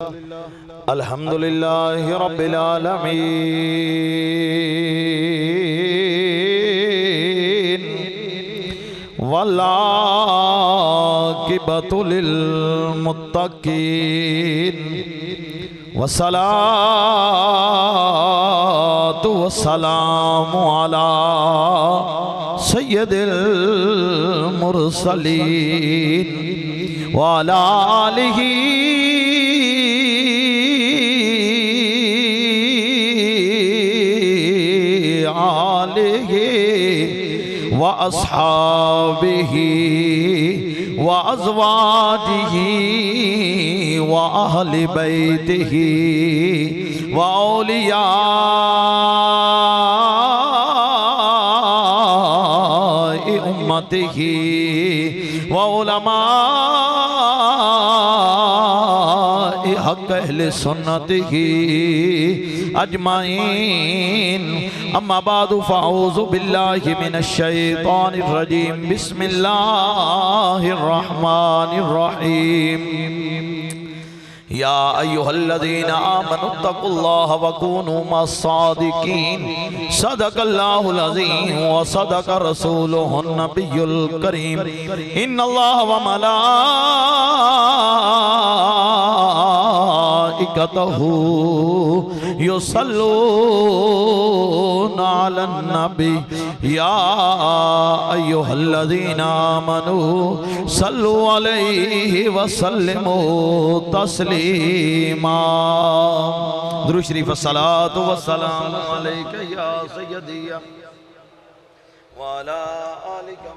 अल्हम्दुलिल्लाहि रब्बिल आलमीन वल्लाकिबतु लिल मुत्तकीन वस्सलातु वस्सलामु अला सय्यदिल मुरसलीन व अला आलिहि व अस्हाबिही व अज़वाजिही व अहलि बैतिही व औलियाए उम्मतिही व उलमाए हक़ अहले सुन्नतिही अजमाइन। अम्मा बादु फ़अऊज़ु बिल्लाहि मिनश शैतानिर रजीम। बिस्मिल्लाहिर रहमानिर रहीम। या अय्युहल्लज़ीना आमनुत्तक़ुल्लाह व कूनू मस्सादिक़ीन। सदक़ल्लाहुल अज़ीम व सदक़ रसूलुहुन नबियुल करीम। इन्नल्लाह व मलाइकतहू युसल्लूना अलन नबी या अय्युहल्लज़ीना आमनू सल्लु अलैहि व सल्लिमू तस्लीमा। दुरूद शरीफ अस्सलातु वस्सलामु अलैका या सय्यदी व अला आलिका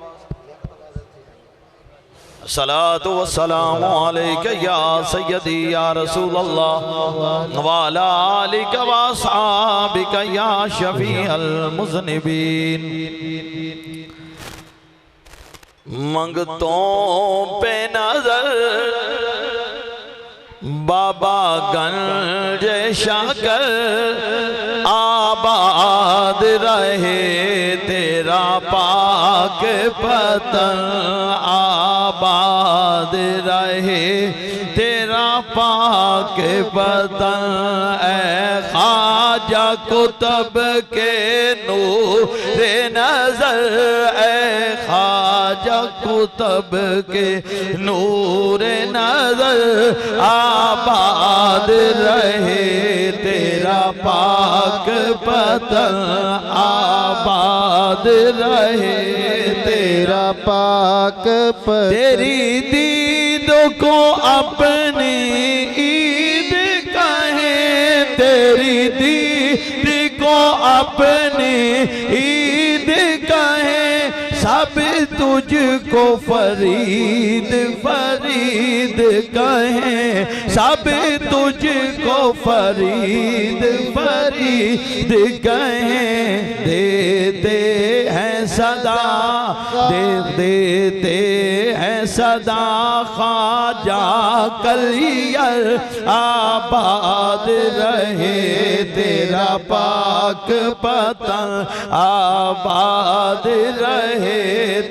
सलातु वस्सलामु अलैका या सय्यदी या रसूलल्लाह व अला आलिका व अस्हाबिका या शफीअल मुज़निबीन। मंगतों पे नजर बाबा गंज शाकर आबाद रहे तेरा पाक पतन आबाद रहे तेरा पाक पतन। ऐ ख्वाजा कुतुब के नूरे नजर ऐ ख्वाजा कुतुब के नूरे नजर आबाद रहे तेरा पाक पतन आबाद रहे तेरा पाक पतन। तेरी दीद को अपनी ईद कहें तेरी दीद को अपनी ईद कहें सब तुझको फरीद फरीद कहें सब तुझको फरीद फरीद कहें। देते हैं सदा देते हैं सदा ख्वाजा कलियर आबाद रहे तेरा पाक पतन आबाद रहे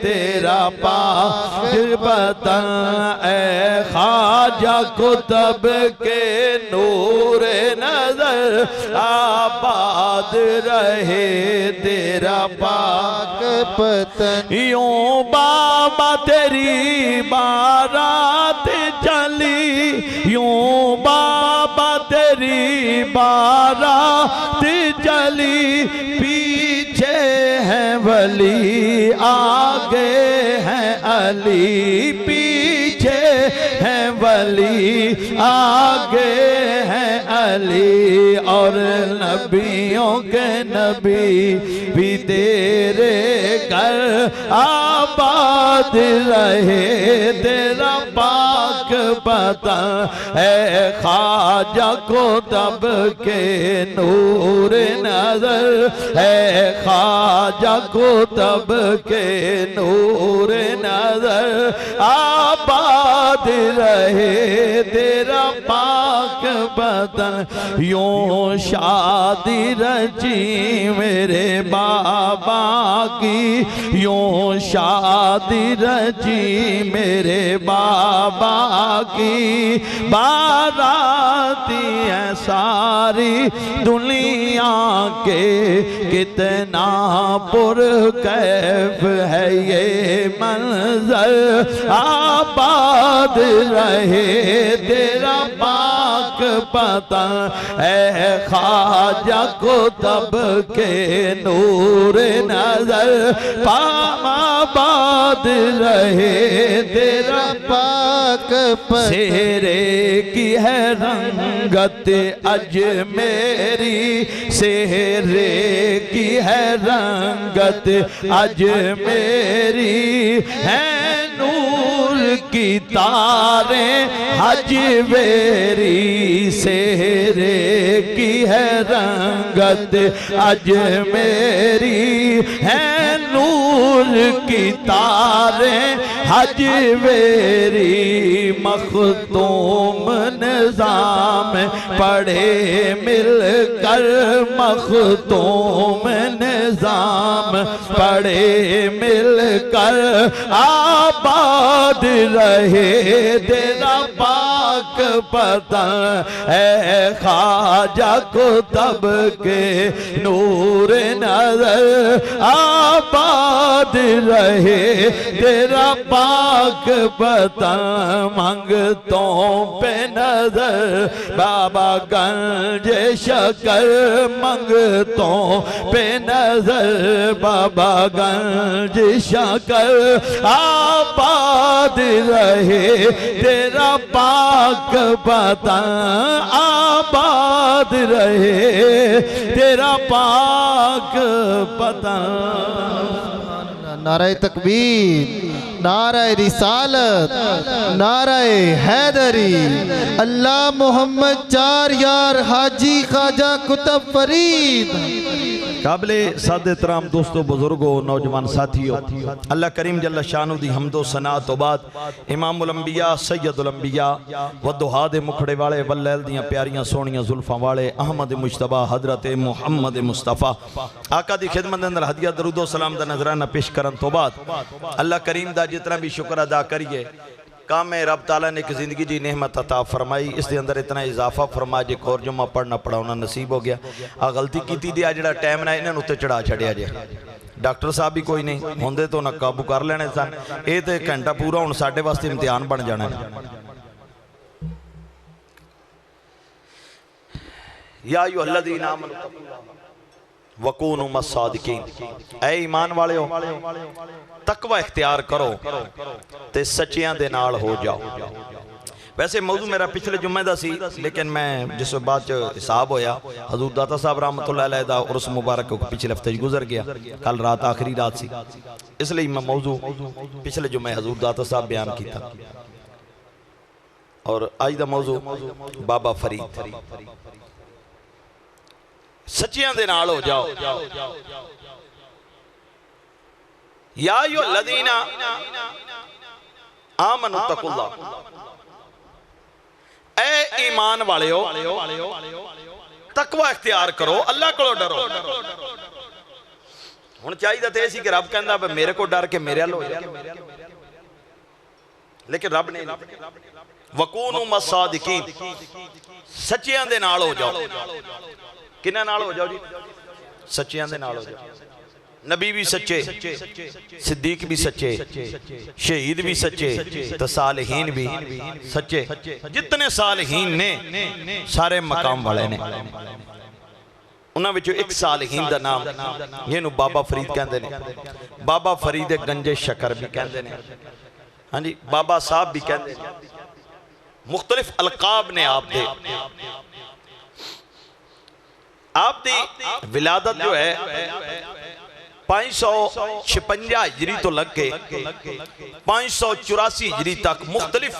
तेरा पाक पतन। ऐ ख्वाजा कुतुब के नूरे नजर आबाद रहे तेरा पाक पतन। यूं बाबा तेरी बारात चली यूं बाबा तेरी बारात चली पीछे है वली आगे है अली पीछे है वली आगे है अली। और नबियों के नबी भी तेरे घर आबाद रहे तेरा पाक पतन। है ख्वाजा कुतुब के नूर नजर है ख्वाजा कुतुब के नूर नजर आबाद रहे तेरा पाक बदन यूं शादी रची मेरे बाबा की, यूं शादी रची मेरे बाबा की। बाराती है सारी दुनिया के, कितना पुरकैफ है ये मंजर। आबाद रहे तेरा पाक पता, ऐ ख्वाजा को तब के नूर नजर। आबाद रहे तेरा पाक पता, सेहरे की है रंगत अजमेरी, सेहरे की है रंगत अजमेरी। है नूर की तारें हजवेरी, सेहरे की है रंगत अजमेरी। है नूर की तारें हजवेरी, मखतूम निजाम पढ़े मिलकर, मखतूम निजाम पढ़े मिलकर। आबाद रहे तेरा पाक पता, ऐ ख्वाजा को तब के नूर नजर। आबाद रहे तेरा पाक पता, मंगतों पे नजर बाबा गंज शकर, मंगतों पे नजर बाबा गंज शकर। आबाद रहे तेरा पाक पता, आबाद रहे तेरा पाक पता। नाराए तकबीर, नाराए रिसालत, नाराए हैदरी। अल्लाह मोहम्मद चार यार हाजी ख्वाजा कुतुब फरीद। काबिले साद एहतराम दोस्तों, बुजुर्गों, नौजवान साथियों, अल्लाह करीम जल्ल शानु दी हमदो सना तो बाद इमामुल अंबिया सैयदुल अंबिया व दुहा दे मुखड़े वाले वल्लैल दियां प्यारियां सोहणियां जुल्फां वाले अहमद मुश्तबा हजरत मुहम्मद मुस्तफ़ा आका दी खिदमत अंदर हदिया दरूदो सलाम दा नजराना पेश करन तो बाद अल्लाह करीम दा जितना भी शुक्र अदा करिए। काम है रब ताला ने एक जिंदगी जी नेमत अता फरमाई, इस दे अंदर इतना इजाफा फरमा जे और जुम्मा पढ़ना पढ़ाना नसीब हो गया। आ गलती की दी आ जड़ा टाइम ना इन्होंने उत्ते चढ़ा छड़िया जे। डॉक्टर साहब भी कोई नहीं होंदे तो ना काबू कर लेने सन, ये तो घंटा पूरा हुण साडे वास्ते इम्तिहान बन जाना है। या अय्युहल्लज़ीना आमनू वकूनु मस्सादिकीन, ऐ ईमान वाले हो तकवा इख्तियार करो ते सच्चियां दे नाल हो जाओ। वैसे मौजू मेरा पिछले जुम्मे दा सी, लेकिन मैं जिस बात हिसाब होया हजूर दाता साहब रहमतुल्लाह अलैह दा उर्स मुबारक पिछले हफ्ते गुजर गया, कल रात आखिरी रात सी, इसलिए मैं मौजू पिछले जुम्मे हजूर दाता साहब बयान किया। और आज दा मौजू बाबा फरीद, सच्चियां दे नाल हो जाओ। या अय्युहल्लज़ीना आमनू तकुल्लाह, ऐ ईमान वाले हो तकवा इख्तियार करो, अल्लाह को डरो। हुण चाहिए तो सी कि रब कहंदा मेरे को डर के मेरे अल हो जाए, लेकिन रब ने वकूनु मस्सादिकीन, सच्चियां दे नाल हो जाओ। किन्ना नाल हो जाओ जी? सच्चियां दे नाल हो जाओ। नबी भी सच्चे, सिद्दीक भी सच्चे, शहीद भी सच्चे, तो सालिहीन भी सच्चे। जितने सालिहीन ने सारे मकाम वाले ने। उन्हां विचों एक सालिहीन दा नाम जिहनूं बाबा फरीद कहंदे ने, बाबा फरीद गंजे शकर भी कहंदे ने, हाँ जी बाबा साहब भी कहंदे ने, मुख्तलिफ अलकाब ने आप दी विलादत जो है 556 हिजरी तो लग के 584 हिजरी तक मुख्तलिफ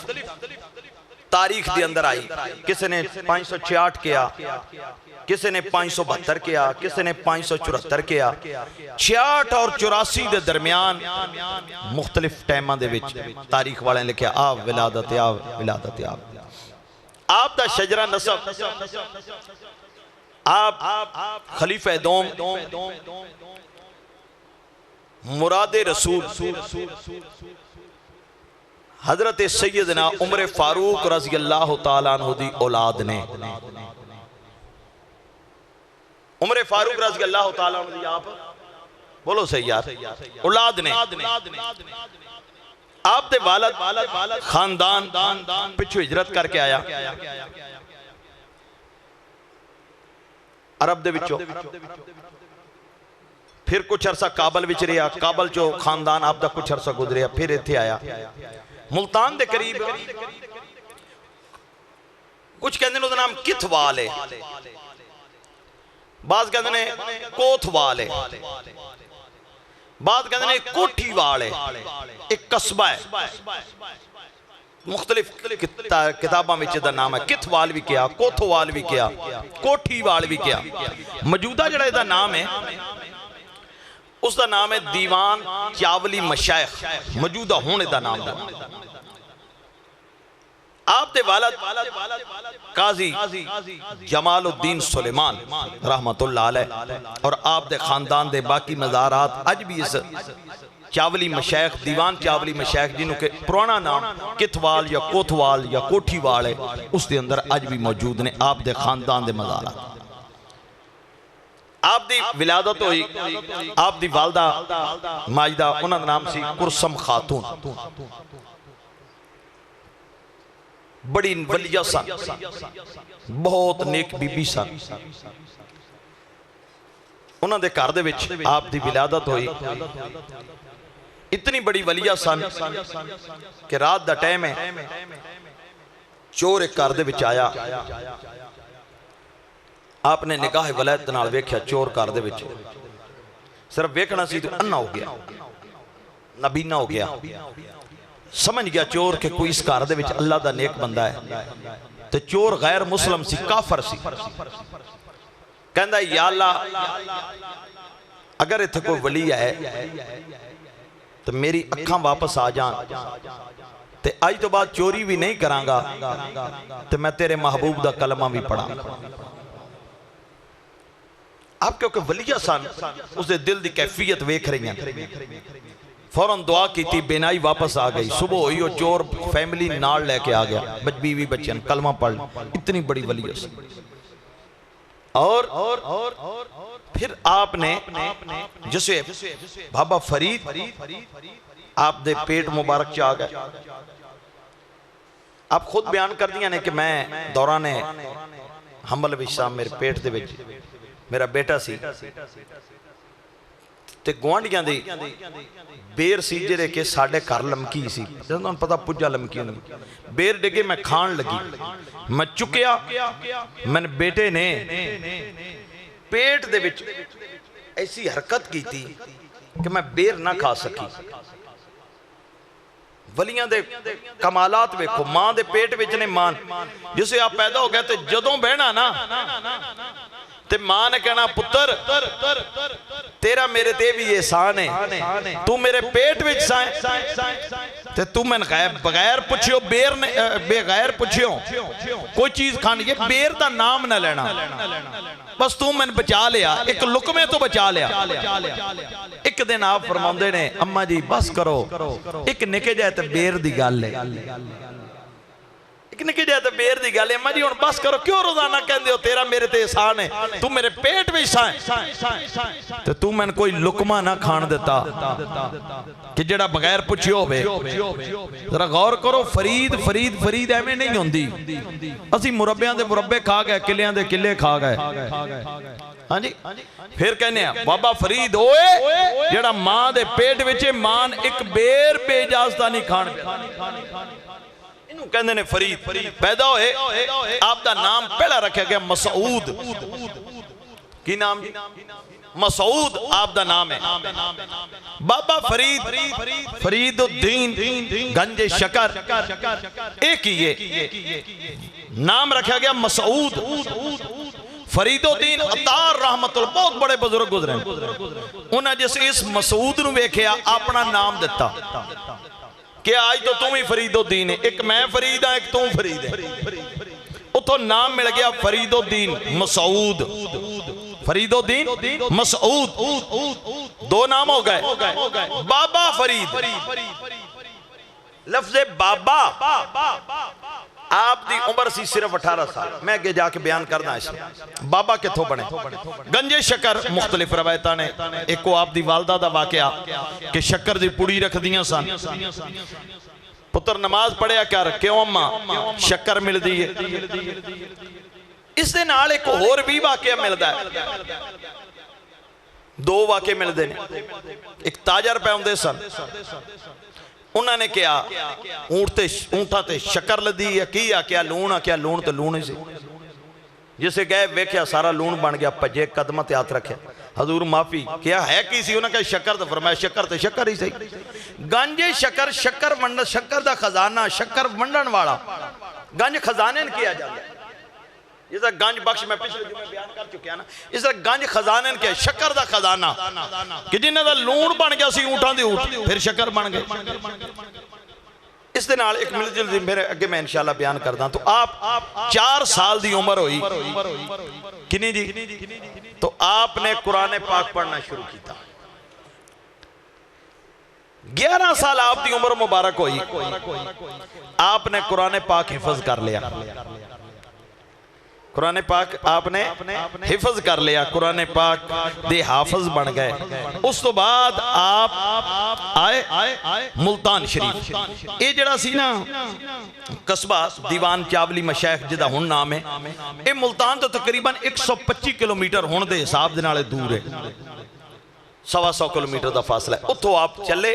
तारीख के अंदर आई। किसी ने 566 किया, किसी ने 572 किया, किसी ने 574 किया। 66 और 84 के दरमियान मुख्तलिफ टाइमां दे विच तारीख वाले लिखा आ विलादत आ विलादत आ। आप दा शजरा नसब, आप खलीफा दोम मुरादे रसूल हजरत सैयदना उमर फारूक रज़ी अल्लाह तआला अन्हु दी औलाद ने। उमर फारूक रज़ी अल्लाह तआला अन्हु दी आप बोलो सही यार औलाद ने। आप दे वालद खानदान पिछू हिजरत करके आया अरब दे विचों, फिर कुछ अरसा काबल विच रहा, काबल चो खानदान आप दा कुछ अरसा गुजरिया, फिर इत्थे आया मुल्तान दे करीब। कुछ कहते हैं उसका नाम किथवाल है, बाज कहते हैं कोथवाल है, बाज कहते हैं कोठीवाल है, एक कस्बा है। मुख्तलिफ किताबों में इसदा नाम है, किथवाल भी क्या, कोथवाल भी क्या, कोठीवाल भी क्या। मौजूदा जड़ा इसदा नाम है उसका नाम है दीवान चावली मशाइख, मौजूदा होने का नाम है। आप दे वालद काजी जमालुद्दीन सुलेमान रहमतुल्लाह अलैह और आप दे खानदान दे बाकी मज़ारात अज भी इस चावली मशाइख, दीवान चावली मशाइख जिन्हों के पुराना नाम किथवाल या कोथवाल या कोठीवाल है, उस दे अंदर अज भी मौजूद ने आप दे खानदान दे मज़ारात। आप दी विलादत हुई, आप दी वालदा माजिदा उन्होंने नाम सी कुरसम खातून, बड़ी वलिया सन, बहुत नेक बीबी सन। उन्होंने घर दे विच आप दी विलादत हुई, इतनी बड़ी वलिया सन कि रात दा टाइम है, चोर एक घर दे विच आया, आपने निगाह वलायत नाल वेख्या चोर घर दे विच, सिर्फ वेखना सी तो अन्ना हो गया, नबीना हो गया, समझ गया चोर के कोई इस घर दे विच अल्लाह दा नेक बंदा है। तो चोर गैर मुस्लिम सी, काफर सी, कहंदा या अल्लाह अगर इत्थे कोई वली है तो मेरी अखां वापस आ जान, ते अज तो बाद चोरी भी नहीं करांगा, ते मैं तेरे महबूब दा कलमा भी पढ़ा। आप क्योंकि वलिया सन उसके दिल की कैफियत वेख रही हैं, फौरन दुआ की थी, बेनाई वापस आ गई। सुबह हुई और चोर फैमिली नाल लेके आ गया, बीवी बच्चन कलमा पढ़, इतनी बड़ी वलिया सन। और फिर आपने जिसे बाबा फरीद आप दे पेट मुबारक च आ गए। आप खुद बयान कर दिया ने कि मैं दौराने हमल विच सा, मेरे पेट दे विच मेरा बेटा सी, ते गुआंढियां दी बेर सी जेरे के साडे घर लमकी सी, जदों पता पुज्जा लमकी होनी, बेर डिगे, मैं खान लगी, मैं चुकया, मैंने बेटे ने पेट दे विच ऐसी हरकत की थी कि मैं बेर ना खा सकी। वलियां दे कमालात वेखो, मां दे पेट विच ने मान, जिसे आप पैदा हो गया तो जदों बहना ना ते मां ने कहना पुत्र तेरा मेरे ते भी एहसान है, तू मेरे पेट विच सा ते तू मैंने बगैर पुछियो बेर ने बगैर पुछियो कोई चीज खानी है, बेर दा नाम ना लेना, बस तू मैंने बचा लिया, एक लुकमे तो बचा लिया। एक दिन आप फरमांदे ने अम्मा जी बस करो, एक निके जाए तो बेर दी गल है, एक निके जाए तो बेर दी गल है, अम्मा जी हुण बस करो, क्यों रोजाना कहंदे हो तेरा मेरे ते एहसान है, तू मेरे पेट विच सा ते तू मैंने कोई लुकमा ना खान दिता कि जेड़ा बगैर पुछियो होवे। जरा गौर करो, फरीद फरीद फरीद एवें नहीं होंदी, असी मुरब्बियां दे मुरब्बे खा गए, किलियां दे किले खा गए। हाँ जी, फिर कहने बाबा फरीद ओए जेड़ा मां दे पेट विच मान एक बेर बेइजाजता नहीं खान, इनू कहंदे ने फरीद। पैदा होए आप दा नाम पहला रखा गया मसूद, की नाम जी? मसूद आप दा नाम है। बाबा फरीद फरीदुद्दीन गंज शकर एक ही नाम रखा गया मसूद। फरीदुद्दीन अतार रहमतुल्लाह बहुत बड़े बुजुर्ग गुजरे, उन्हें जिस इस मसूद नूं वेखिया अपना नाम दिता कि आज तो तू ही फरीदुद्दीन है, एक मैं फरीद हाँ एक तू फरीद है। उतो नाम मिल गया फरीदुद्दीन मसूद, फरीदुद्दीन मसूद, दो नाम हो गए। बाबा फरीद, लफ्ज़े बाबा आप दी उम्र सी सिर्फ 18 साल। मैं अगे जाके बयान करना इस बाबा कितों बने। गंजे शक्कर मुख्तलिफ रवायत ने, एक आप दी वालदा दा वाकया कि शक्कर दी पुड़ी रख दियां सन, पुत्र नमाज पढ़िया कर, क्यों अम्मा शक्कर मिलती है। इस दे नाल एक होर भी वाकया मिलता है, दो वाकये मिलते हैं। एक ताजा रुपए आउंदे सन, उन्होंने क्या ऊंटा ते शक्कर लदी है, की आख्या लूण, आख्या लूण तो लूण ही सी। जिसे गए वेख्या सारा लूण बन गया, भजे कदम ते हाथ रखे, हजूर माफी, क्या है की सी? उन्हें कहा शक्कर, तो फरमाया शक्कर तो शक्कर ही सही। गंज शक्कर, शक्कर वंड, शक्कर दा खजाना, शक्कर वंडन वाला गंज खजाने किया जाता है। इस गंज बख्श मैं पिछले जुमे बयान कर चुका ना, इस गंज खजाने के शक्कर दा खजाना कि जिन्हां दा लूण बन गया सी ऊंटां दे ऊंट, फिर शक्कर बन गए। इस दे नाल एक मिलजुल मेरे अगे मैं इंशाअल्लाह बयान करदा। तो आप 4 साल दी उम्र हुई किनी जी, तो आपने कुरान पाक पढ़ना शुरू किया। 11 साल आप दी उम्र मुबारक हुई, आपने कुरान पाक हिफज कर लिया। कुरान पाक आपने हिफज कर लिया, कुरान पाक दे हाफज बन गए। उस तो बाद आप आए मुल्तान शरीफ। ये जड़ा सी ना कस्बा दीवान चावली मशैख जिदा हुण नाम है, ये मुल्तान तो तकरीबन 125 किलोमीटर हुण दे हिसाब दे नाल दूर है, 125 किलोमीटर का फासला है। उतो आप चले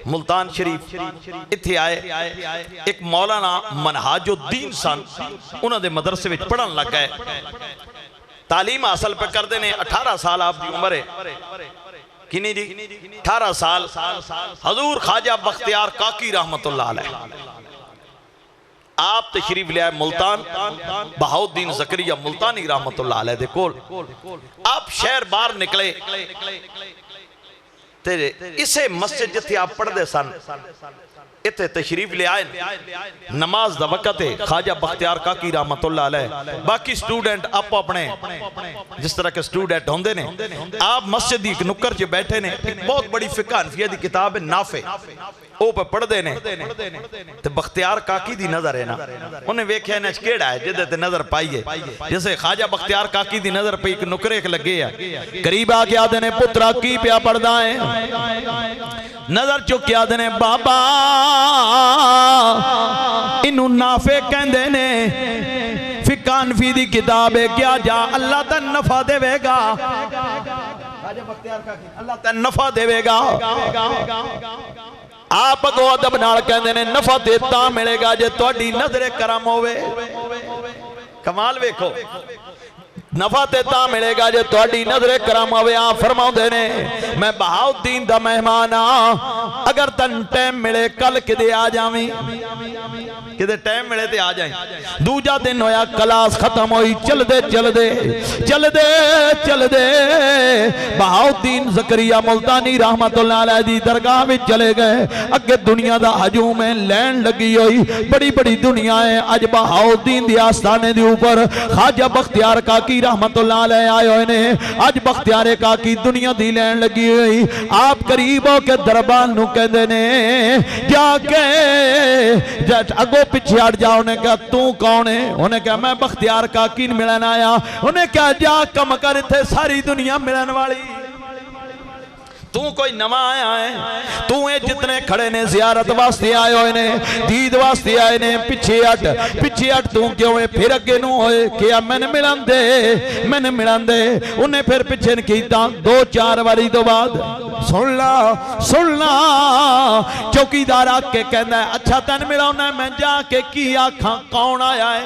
मुल्तान शरीफ, इत्थे आए। एक मौलाना मनहाजुद्दीन सन, उन्होंने मदरसे में पढ़न लग गए, तालीम हासिल पे करते हैं। 18 साल आपकी उम्र है, किनी जी 18 साल। हजूर ख्वाजा बख्तियार काकी रहमतुल्लाह अलैह आप तशरीफ लिया मुल्तान, बहाउद्दीन ज़करिया मुल्तानी रहमतुल्लाह अलैह दे कोल। आप शहर बाहर निकले ते इसे मस्जिद जिथे आप पढ़ते सन इत्थे तशरीफ ले आए। नमाज दा वक्त है, ख्वाजा बख्तियार काकी रहमतुल्लाह अलैह, बाकी स्टूडेंट आप अपने जिस तरह के स्टूडेंट होंदे ने, आप मस्जिद की नुक्कर च बैठे ने। एक बहुत बड़ी फिक़ह हनफिया की किताब है नाफे, वो पे पढ़ते ने। ते बख्तियार काकी दी नजर है ना, उन्हें वेख्या इन्हां च केड़ा है जिहदे ते नजर पाई है। जैसे ख्वाजा बख्तियार काकी दी नजर पे एक नुकरे एक लगे है, करीब आके आदे ने पुत्रा की पिया पढ़दा है, नजर चुक के आदे ने बाबा इनू नाफे कहंदे ने, फिक़ह हनफी दी किताब है, क्या जा अल्लाह ता नफा देवेगा, अल्लाह ता नफा देवेगा। आप अगो अदब नाल कहंदे ने नफा ते तां मिलेगा जे तुहाडी नजरे करम होवे। कमाल वेखो, नफा ते तां मिलेगा जे तुहाडी नजरे करम होवे। आप फरमाउंदे ने मैं बहाउद्दीन दा मेहमान आ, अगर तन टाइम मिले कल किदे आ जावीं, किदे टाइम मिले ते आ जाए। दूजा दिन होया, क्लास खत्म हुई, चलदे चलदे चलदे चलदे बहाउद्दीन ज़करिया मुल्तानी रहमतुल्लाह अलैह दी दरगाह में चले गए। अगे दुनिया दा हजूम है, लैन लगी हुई, बड़ी बड़ी दुनिया है। अज बहाउद्दीन दी आस्थाने दे ऊपर ख्वाजा बख्तियार काकी रहमतुल्लाह अलैह आए हुए ने। अज बख्तियार काकी दुनिया दी लैन लगी हुई। आप करीब होके दरबार नूं कहंदे ने जाके अगो पिछे हट जा। उन्हें कहा तू कौन है? उन्हें कहा मैं बख्तियार काकी नूं मिलन आया। उन्हें कहा जा कम कर, इत्थे सारी दुनिया मिलन वाली, तू कोई नवा आया है? तू ये जितने खड़े ने जियारत वास्ते आए हुए ने, दीद वास्ते आए ने, पिछे हट तू क्यों है? फिर अगे नू होए क्या मैंने मिलन दे, मैंने मिलन दे। उन्हें फिर पिछे न कीता, 2-4 बारी तो बाद सुन ला चौकीदार आके कहना अच्छा तेन मिलाना, मैं जाके की आखा कौन आया है?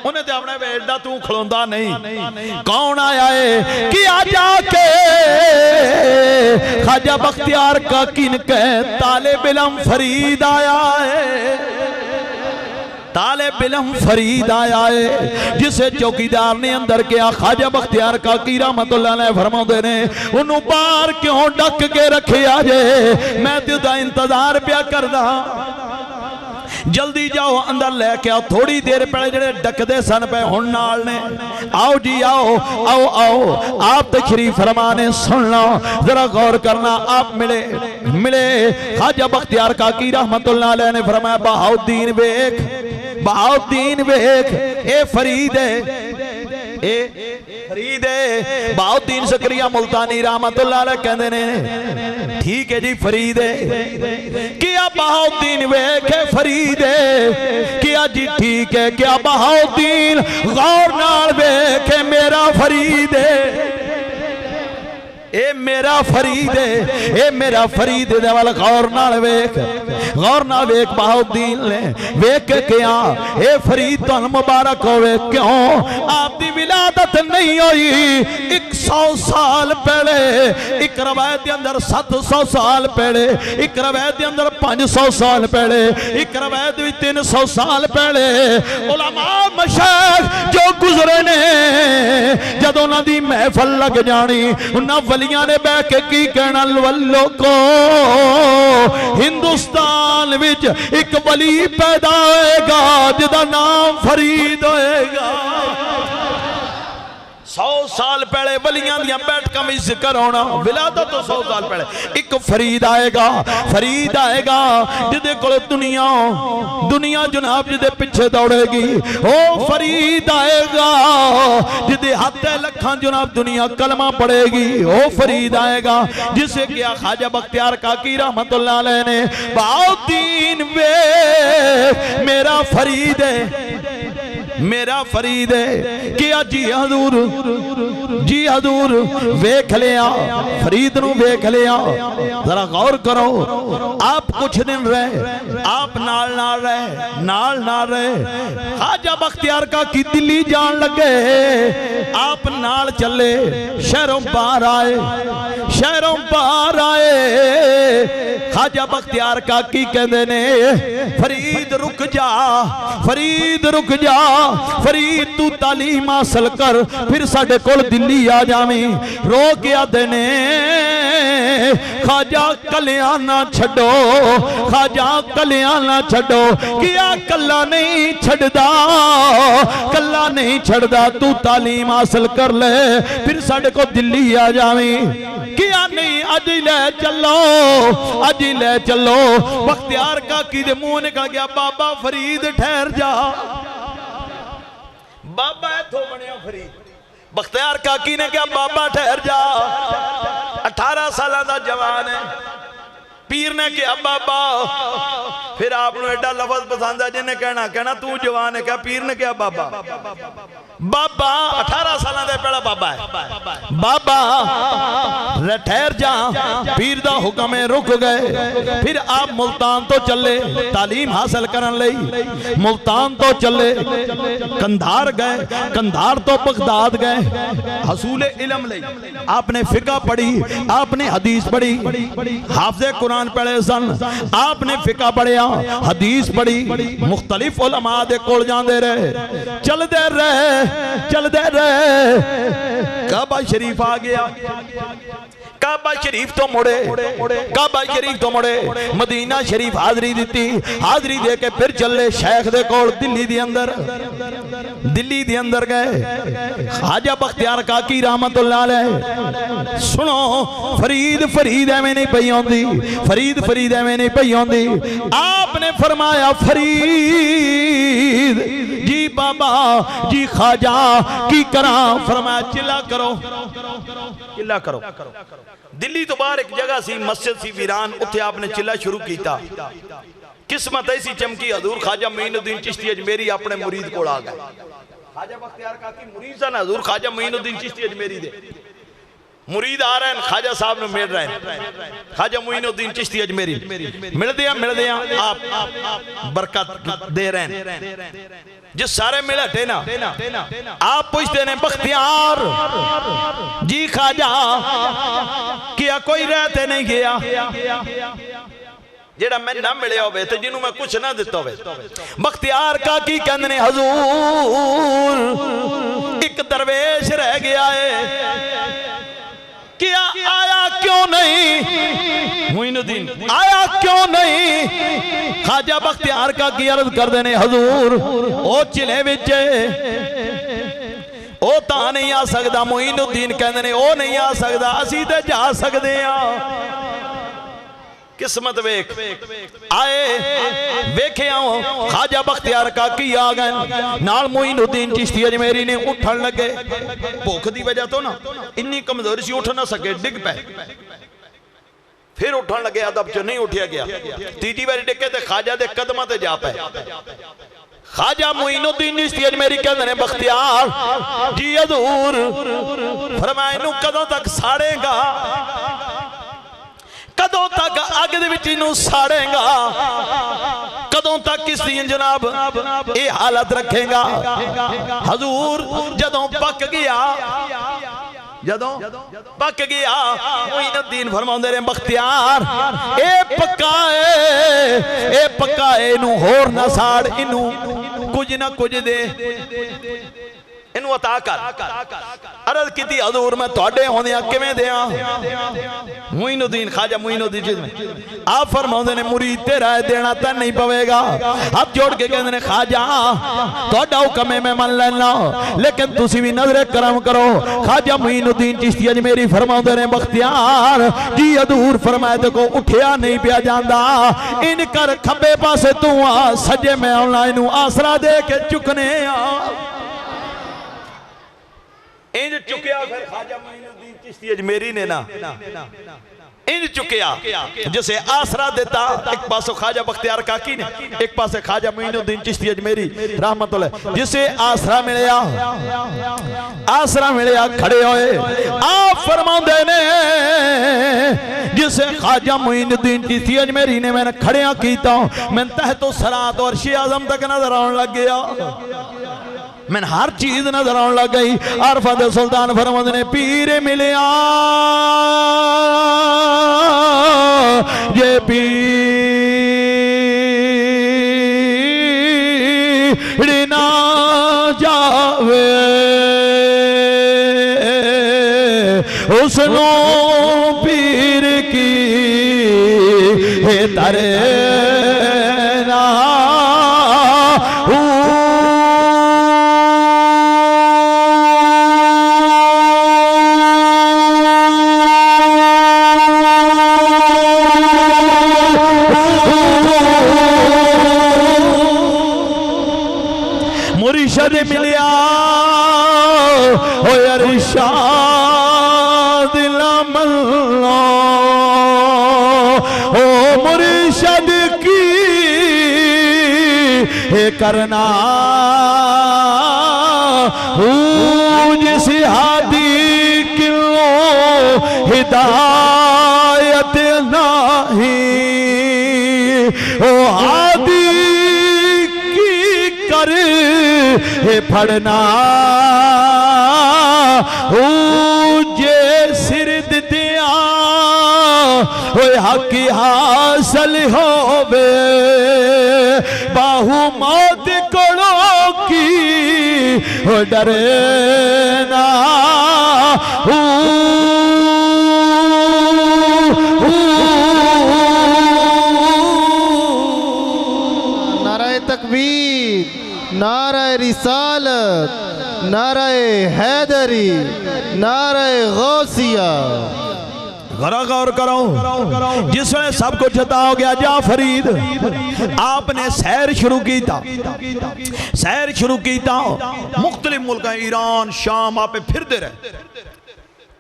उन्हें तो अपने बेटा तू खलोंदा नहीं, कौन आया है? कि आ जाके ख्वाजा बख्तियार काकी ने कहे तालिब इल्म फरीद आया है, तालिब इल्म फरीद आया है। जिसे चौकीदार ने अंदर किया, ख्वाजा बख्तियार काकी रहमतुल्लाह अलैह फरमाते ने उन्होंने बाहर क्यों डक के रखे जे, मैं तो इंतजार पिया करदा। जल्दी जाओ अंदर लेके आओ। थोड़ी देर पहले जेडे डकदे सन पे हुण नाल ने, आओ जी आओ आओ आओ। आप तशरीफ फरमाने, सुन लो जरा गौर करना। आप मिले मिले ख्वाजा बख्तियार काकी रहमतुल्लाह अलैह ने फरमाया बहाउद्दीन वेख, बहाउद्दीन वेख, ए फरीद है, ए फरीद है। बहाउद्दीन सकरिया मुल्तानी रहमतुल्लाह अलैह कहंदे ने ठीक है जी फरीद है। क्या बहाउद्दीन वेख फरीद है? क्या जी ठीक है। क्या बहाउद्दीन गौर नाल वेख मेरा फरीद है, ए मेरा फरीद है, ए मेरा फरीद दे वाल गौर नाल वेख, गौर नाल वेख। बहाउद्दीन ने वेख के क्या ए फरीद तुहानू मुबारक होवे। क्यों? आपकी विलादत नहीं हुई 100 साल पहले, एक रवायत के अंदर 700 साल पहले, एक रवायत के अंदर 500 साल पहले, एक रवायत में 300 साल पहले। उलमा मशाइख जो गुजरे ने जदों उन्हां दी महफिल लग जानी, उन्हां वलियां ने बह के की कहना, वल्लो को हिंदुस्तान विच एक वली पैदा होएगा जिहदा नाम फरीद होएगा। 100 साल पहले वलियां दियां बैठकां में जिक्र होना, विलादत तो 100 साल पहले। एक फरीद आएगा, फरीद आएगा जिहदे कोल दुनिया दुनिया जनाब जिहदे पीछे दौड़ेगी। ओ फरीद आएगा जिहदे हाथ लखां जनाब दुनिया कलमा पड़ेगी। ओ फरीद आएगा जिसे क्या ख्वाजा बख्तियार काकी रहमतुल्लाह अलैह ने बहाउद्दीन वे मेरा फरीद है, मेरा फरीद है। क्या जी हजूर, जी हजूर वेख लिया फरीद नू, वेख लिया। जरा गौर करो, आप कुछ दिन रहे, आप नाल नाल रहे, नाल नाल रहे। ख्वाजा बख्तियार काकी दिल्ली जान लगे, आप नाल चले, शहरों बाहर आए, शहरों बाहर आए। ख्वाजा बख्तियार काकी कहंदे ने फरीद रुक जा, फरीद रुक जा, फरीद तू तालीम हासिल कर, फिर साडे कोल दिल्ली आ जावीं। रो के आदे ने ख्वाजा कलियां ना छड्डो, ख्वाजा कलियां ना छड्डो। क्या कल्ला नहीं छड्डदा, कल्ला नहीं छड्डदा, तू तालीम हासिल कर ले, फिर साडे को दिल्ली आ जावीं। क्या नहीं अज ले चलो, अज ले चलो। बख्तियार काकी दे मुंह निकल गया, बाबा फरीद ठहर जा, बाबा इथों बनिया फरीद। बख्तियार काकी ने कहा बाबा ठहर जा, 18 साल का जवान है। पीर ने कहा बाबा, फिर आपने एडा लफज पसंद है जिन्हें कहना कहना तू जवान है क्या। पीर ने कहा बाबा, बाबा 18 साल का पहला बाबा है, बाबा ठहर जा। पीर दा हुक्म है, रुक गए। फिर आप मुल्तान तो चले तालीम हासिल करने लई, मुल्तान तो चले, कंधार गए, कंधार तो बगदाद गए हसूल इल्म लई। आपने फिका पढ़ी, आपने हदीस पढ़ी, हाफिज़े कुरान पढ़े सन, आपने फिका पढ़िया, हदीस पढ़ी, मुख्तलिफ उलमा दे कोल जांदे रहे, चलदे रहे, चलदे रहे। काबा शरीफ आ गया, काबा शरीफ तो मुड़े, काबा शरीफ तो मुड़े, मदीना शरीफ हाजरी दी, हाजरी दे के फिर चले शेख दे कोल दिल्ली दे अंदर, दिल्ली दे अंदर गए। ख्वाजा बख्तियार काकी रहमतुल्लाह अलैह, सुनो फरीद फरीद एवें नहीं पई आंदी, फरीद फरीद एवें नहीं पई आंदी। आपने फरमाया फरीद जी बाबा जी ख्वाजा की करा। फरमाया चिल्ला करो, चिल्ला करो। दिल्ली तो बाहर एक जगह सी, मस्जिद सी वीरान, उत्थे आपने चिल्ला शुरू किया। किस्मत ऐसी चमकी, हजूर ख्वाजा मोइनुद्दीन चिश्ती अजमेरी अपने मुरीद को आ गए। ख्वाजा बख्तियार काकी मुरीद सन, हजूर ख्वाजा मोइनुद्दीन चिश्ती अजमेरी दे मुरीद आ रहे हैं, ख्वाजा साहब ने मिल रहे हैं। ख्वाजा मोइनुद्दीन चिश्ती अजमेरी मिलते हैं, आप बरकत दे रहे हैं। जिस सारे मिल हटे ना, आप पूछते हैं बख्तियार जी ख्वाजा क्या कोई रहते नहीं गया जेड़ा मैं ना मिले होवे ते जिन्हों मैं कुछ ना दिता होवे। बख्तियार काकी कहंदे ने हजूर एक दरवेश रह गया है, क्या आया क्यों नहीं मोइनुद्दीन आया क्यों नहीं ख्वाजा बख्तियार का की अर्ज कर देने हजूर ओ चिले विच ओ ता नहीं आ सकता मोइनुद्दीन कहते ने ओ नहीं आ सकता असी ते जा सकते हैं किस्मत वेख आए वेखे आओ ख्वाजा बख्तियार काकी आ गए नाल मोइनुद्दीन चिश्ती अजमेरी ने उठन लगे भूख की वजह तो ना इन्नी कमजोरी सी उठ ना सके डिग पे फिर उठन लगे अदब च नहीं उठिया गया तीजी बारी डिगे ते ख्वाजा दे कदमां ते जा पे ख्वाजा मोइनुद्दीन चिश्ती अजमेरी कहते ने बख्तियार जी हजूर फरमाया इनू कदों तक साड़ेगा कदों तक अग दे विच इनू साड़ेगा कदों तक इसकी जनाब ये हालत रखेगा हजूर जदों पक गया जदों पक गया मोइनुद्दीन फरमाउंदे ने बख्तियार ए पकाए इनू होर ना साड़ इनू कुछ ना कुछ दे इनू अता कर अर्ज की हजूर मैं तुहाडे होंदियां किवें देआं मोइनुद्दीन ख्वाजा मोइनुद्दीन आप फरमाउंदे ने मुरीद तेरा देना तां नहीं पवेगा हाथ जोड़ के कहंदे ने ख्वाजा तुहाडा हुक्म है मैं मन लेना लेकिन तुसी भी नजरे करम करो ख्वाजा मोइनुद्दीन चिश्ती अजमेरी फरमाउंदे ने बख्तियार जी हजूर फरमाए देखो उठिया नहीं पिया जांदा इन कर खब्बे पासे तू आ सज्जे मैं आउणा इनू आसरा दे के चुकने आ इंज चुकया फिर ख्वाजा मोइनुद्दीन चिश्ती अजमेरी ने ना इंज चुकया जिसे आसरा देता एक पासों ख्वाजा बख्तियार काकी ने एक पासे ख्वाजा मोइनुद्दीन चिश्ती अजमेरी रहमतुल्लाह जिसे आसरा मिलया खड़े होए आप फरमाउंदे ने जिसे ख्वाजा मोइनुद्दीन चिश्ती अजमेरी ने मैंने खड़िया कीता मैं तहतो सरात और अर्श आज़म तक नजर आने लग गया मैंने हर चीज नजर आने लग गई अरफा दे सुल्तान फरमाते ने पीर मिलिया ये पीर ना जावे उसनो पीर की तरे ना मुर्शद मिलिया हो इरशाद लमल्ला ओ मुर्शद की करना जिस हादी किलो हिदायत नहीं ओ हादी हे फड़ना जे सिर दिया हक हासिल होवे बाहू मौत कोड़ो की हो डरे ना नाराए तकबीर नाराए रिसालत नाराए हैदरी नाराए गौसिया गौर करो जिसमें सब कुछ अता हो गया जा फरीद आपने सैर शुरू कीता मुख्तलिफ मुल्क ईरान शाम आप फिरते रहे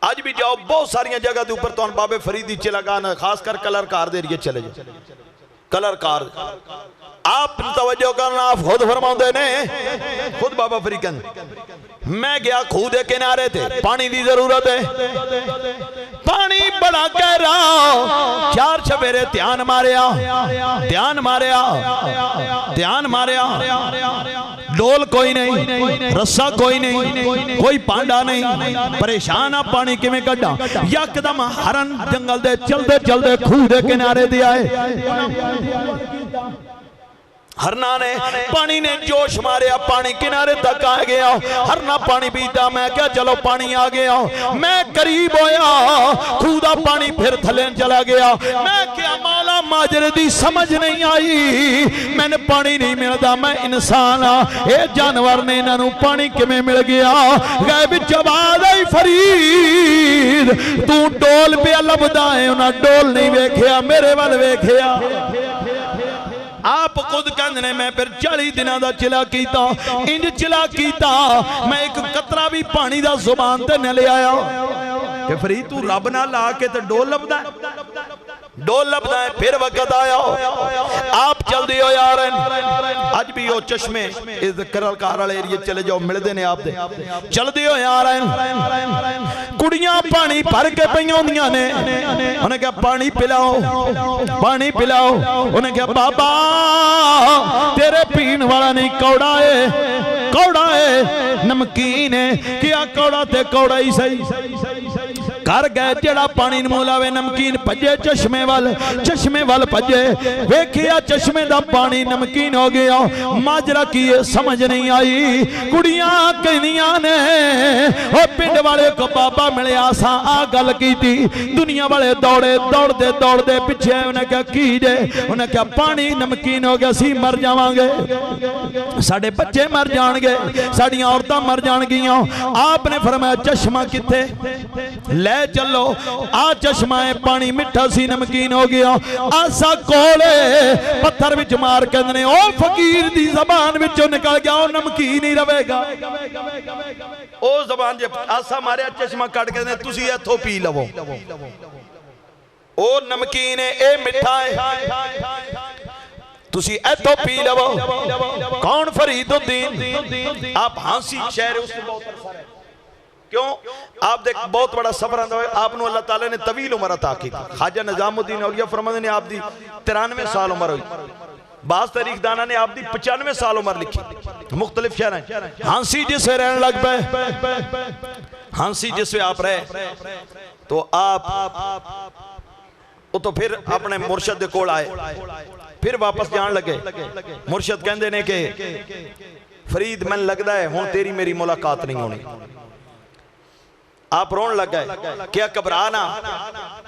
आज भी जाओ बहुत सारी जगह के ऊपर तो बाबे फरीद ही चला गाना खासकर कलर कार दे रही चले जाओ कलर कार आप तवज्जो करना आप खुद फरमाते ने खुद बाबा फरीद मैं गया खूह के किनारे थे पानी की जरूरत है पानी बड़ा गहरा चार छपेरे ध्यान मारिया डोल कोई नहीं रस्सा कोई नहीं कोई पांडा नहीं परेशान आ पानी किवें कड्डा यकदम हरन जंगल दे चलते चलते खूह के किनारे दे आए हरना ने पानी ने जोश मारिया, पानी किनारे तक आ गया। हरना पानी पीता, मैं क्या चलो पानी आ गया। मैं करीब होया, खूदा पानी फिर थले चला गया। मैं क्या मौला माजरे दी समझ नहीं आई, मैंने पानी नहीं मिलता, मैं इंसान हाँ, ये जानवर ने इन्हों पानी किवें मिल गया। गैब आवाज़ आई फरीद तू डोल पे लभदा है, उन्हें डोल नहीं वेख्या, मेरे वाल वेख्या। आप खुद कहने मैं फिर 40 दिनों का चिला किया, इंज चिला किया मैं एक कतरा भी पानी का जुबान ते न ले आया कि फरीद तू रब ना ला के तो डोल लभदा है, डोल लभदा है। फिर वक्त आया आप चलते हो यार, अज भी वो चश्मे इस करलकार वाले एरिए चले जाओ, मिलते ने आप दे। चलते हो यार, कुड़ियां पानी भर के पईयां होंदियां ने, उन्हें कहा पानी पिलाओ, पानी पिलाओ। उन्हें कहा बाबा तेरे पीण वाला नहीं, कौड़ा है, कौड़ा है, नमकीन है। क्या कौड़ा ते कौड़ा ही सही। कर गए जेड़ा पानी मूंह लावे, नमकीन भजे चश्मे वाल भजे। वेखिया चश्मे दा पानी नमकीन हो गया। माजरा की समझ नहीं आई। कुड़ियां कहनियां ने ओ पिंड वाले को बाबा मिले, आसा आ गल की थी। दुनिया वाले दौड़े दौड़ते दौड़ते पिछे, उन्हें क्या की जे, उन्हें क्या पानी नमकीन हो गया, सी मर जावांगे, साडे बच्चे मर जाणगे, साडियां औरतां मर जाणगियां। आपने फरमाया चश्मा किथे, ले चलो। आ चश्मा है, पानी मिठा सी नमकीन हो गया। आसा कोले पत्थर विच मार के ने ओ फकीर दी जबान विचों निकल गया, ओ नमकीन ही रहेगा। ओ जबान जे आसा मारिया, चश्मा कट के ने तुसी इथों पी लवो, ओ नमकीन है, ए मिठा है, तुसी इथों पी लवो। कौन फरीदुद्दीन? आप हांसी शहर उससे बहुत अरसा है। क्यों? आप देख बहुत बड़ा सफर आंदा है, आपनु अल्लाह ताला ने तवील उम्र अता की। ख्वाजा निजामुद्दीन औलिया फरमाते ने आप दी 93 साल उम्र हुई। बाज तारीख दाना ने आप दी 95 साल उम्र लिखी। मुख्तलिफ शहर हांसी जिससे रहने लग पे, हांसी जिससे आप रहे तो आप तो फिर अपने मुर्शद दे कोल आए, फिर वापस जान लगे। मुर्शद कहंदे ने कि फरीद मैनूं लगदा है हुण तेरी मेरी मुलाकात नहीं होनी। आप रोन लग गए, क्या घबरा ना,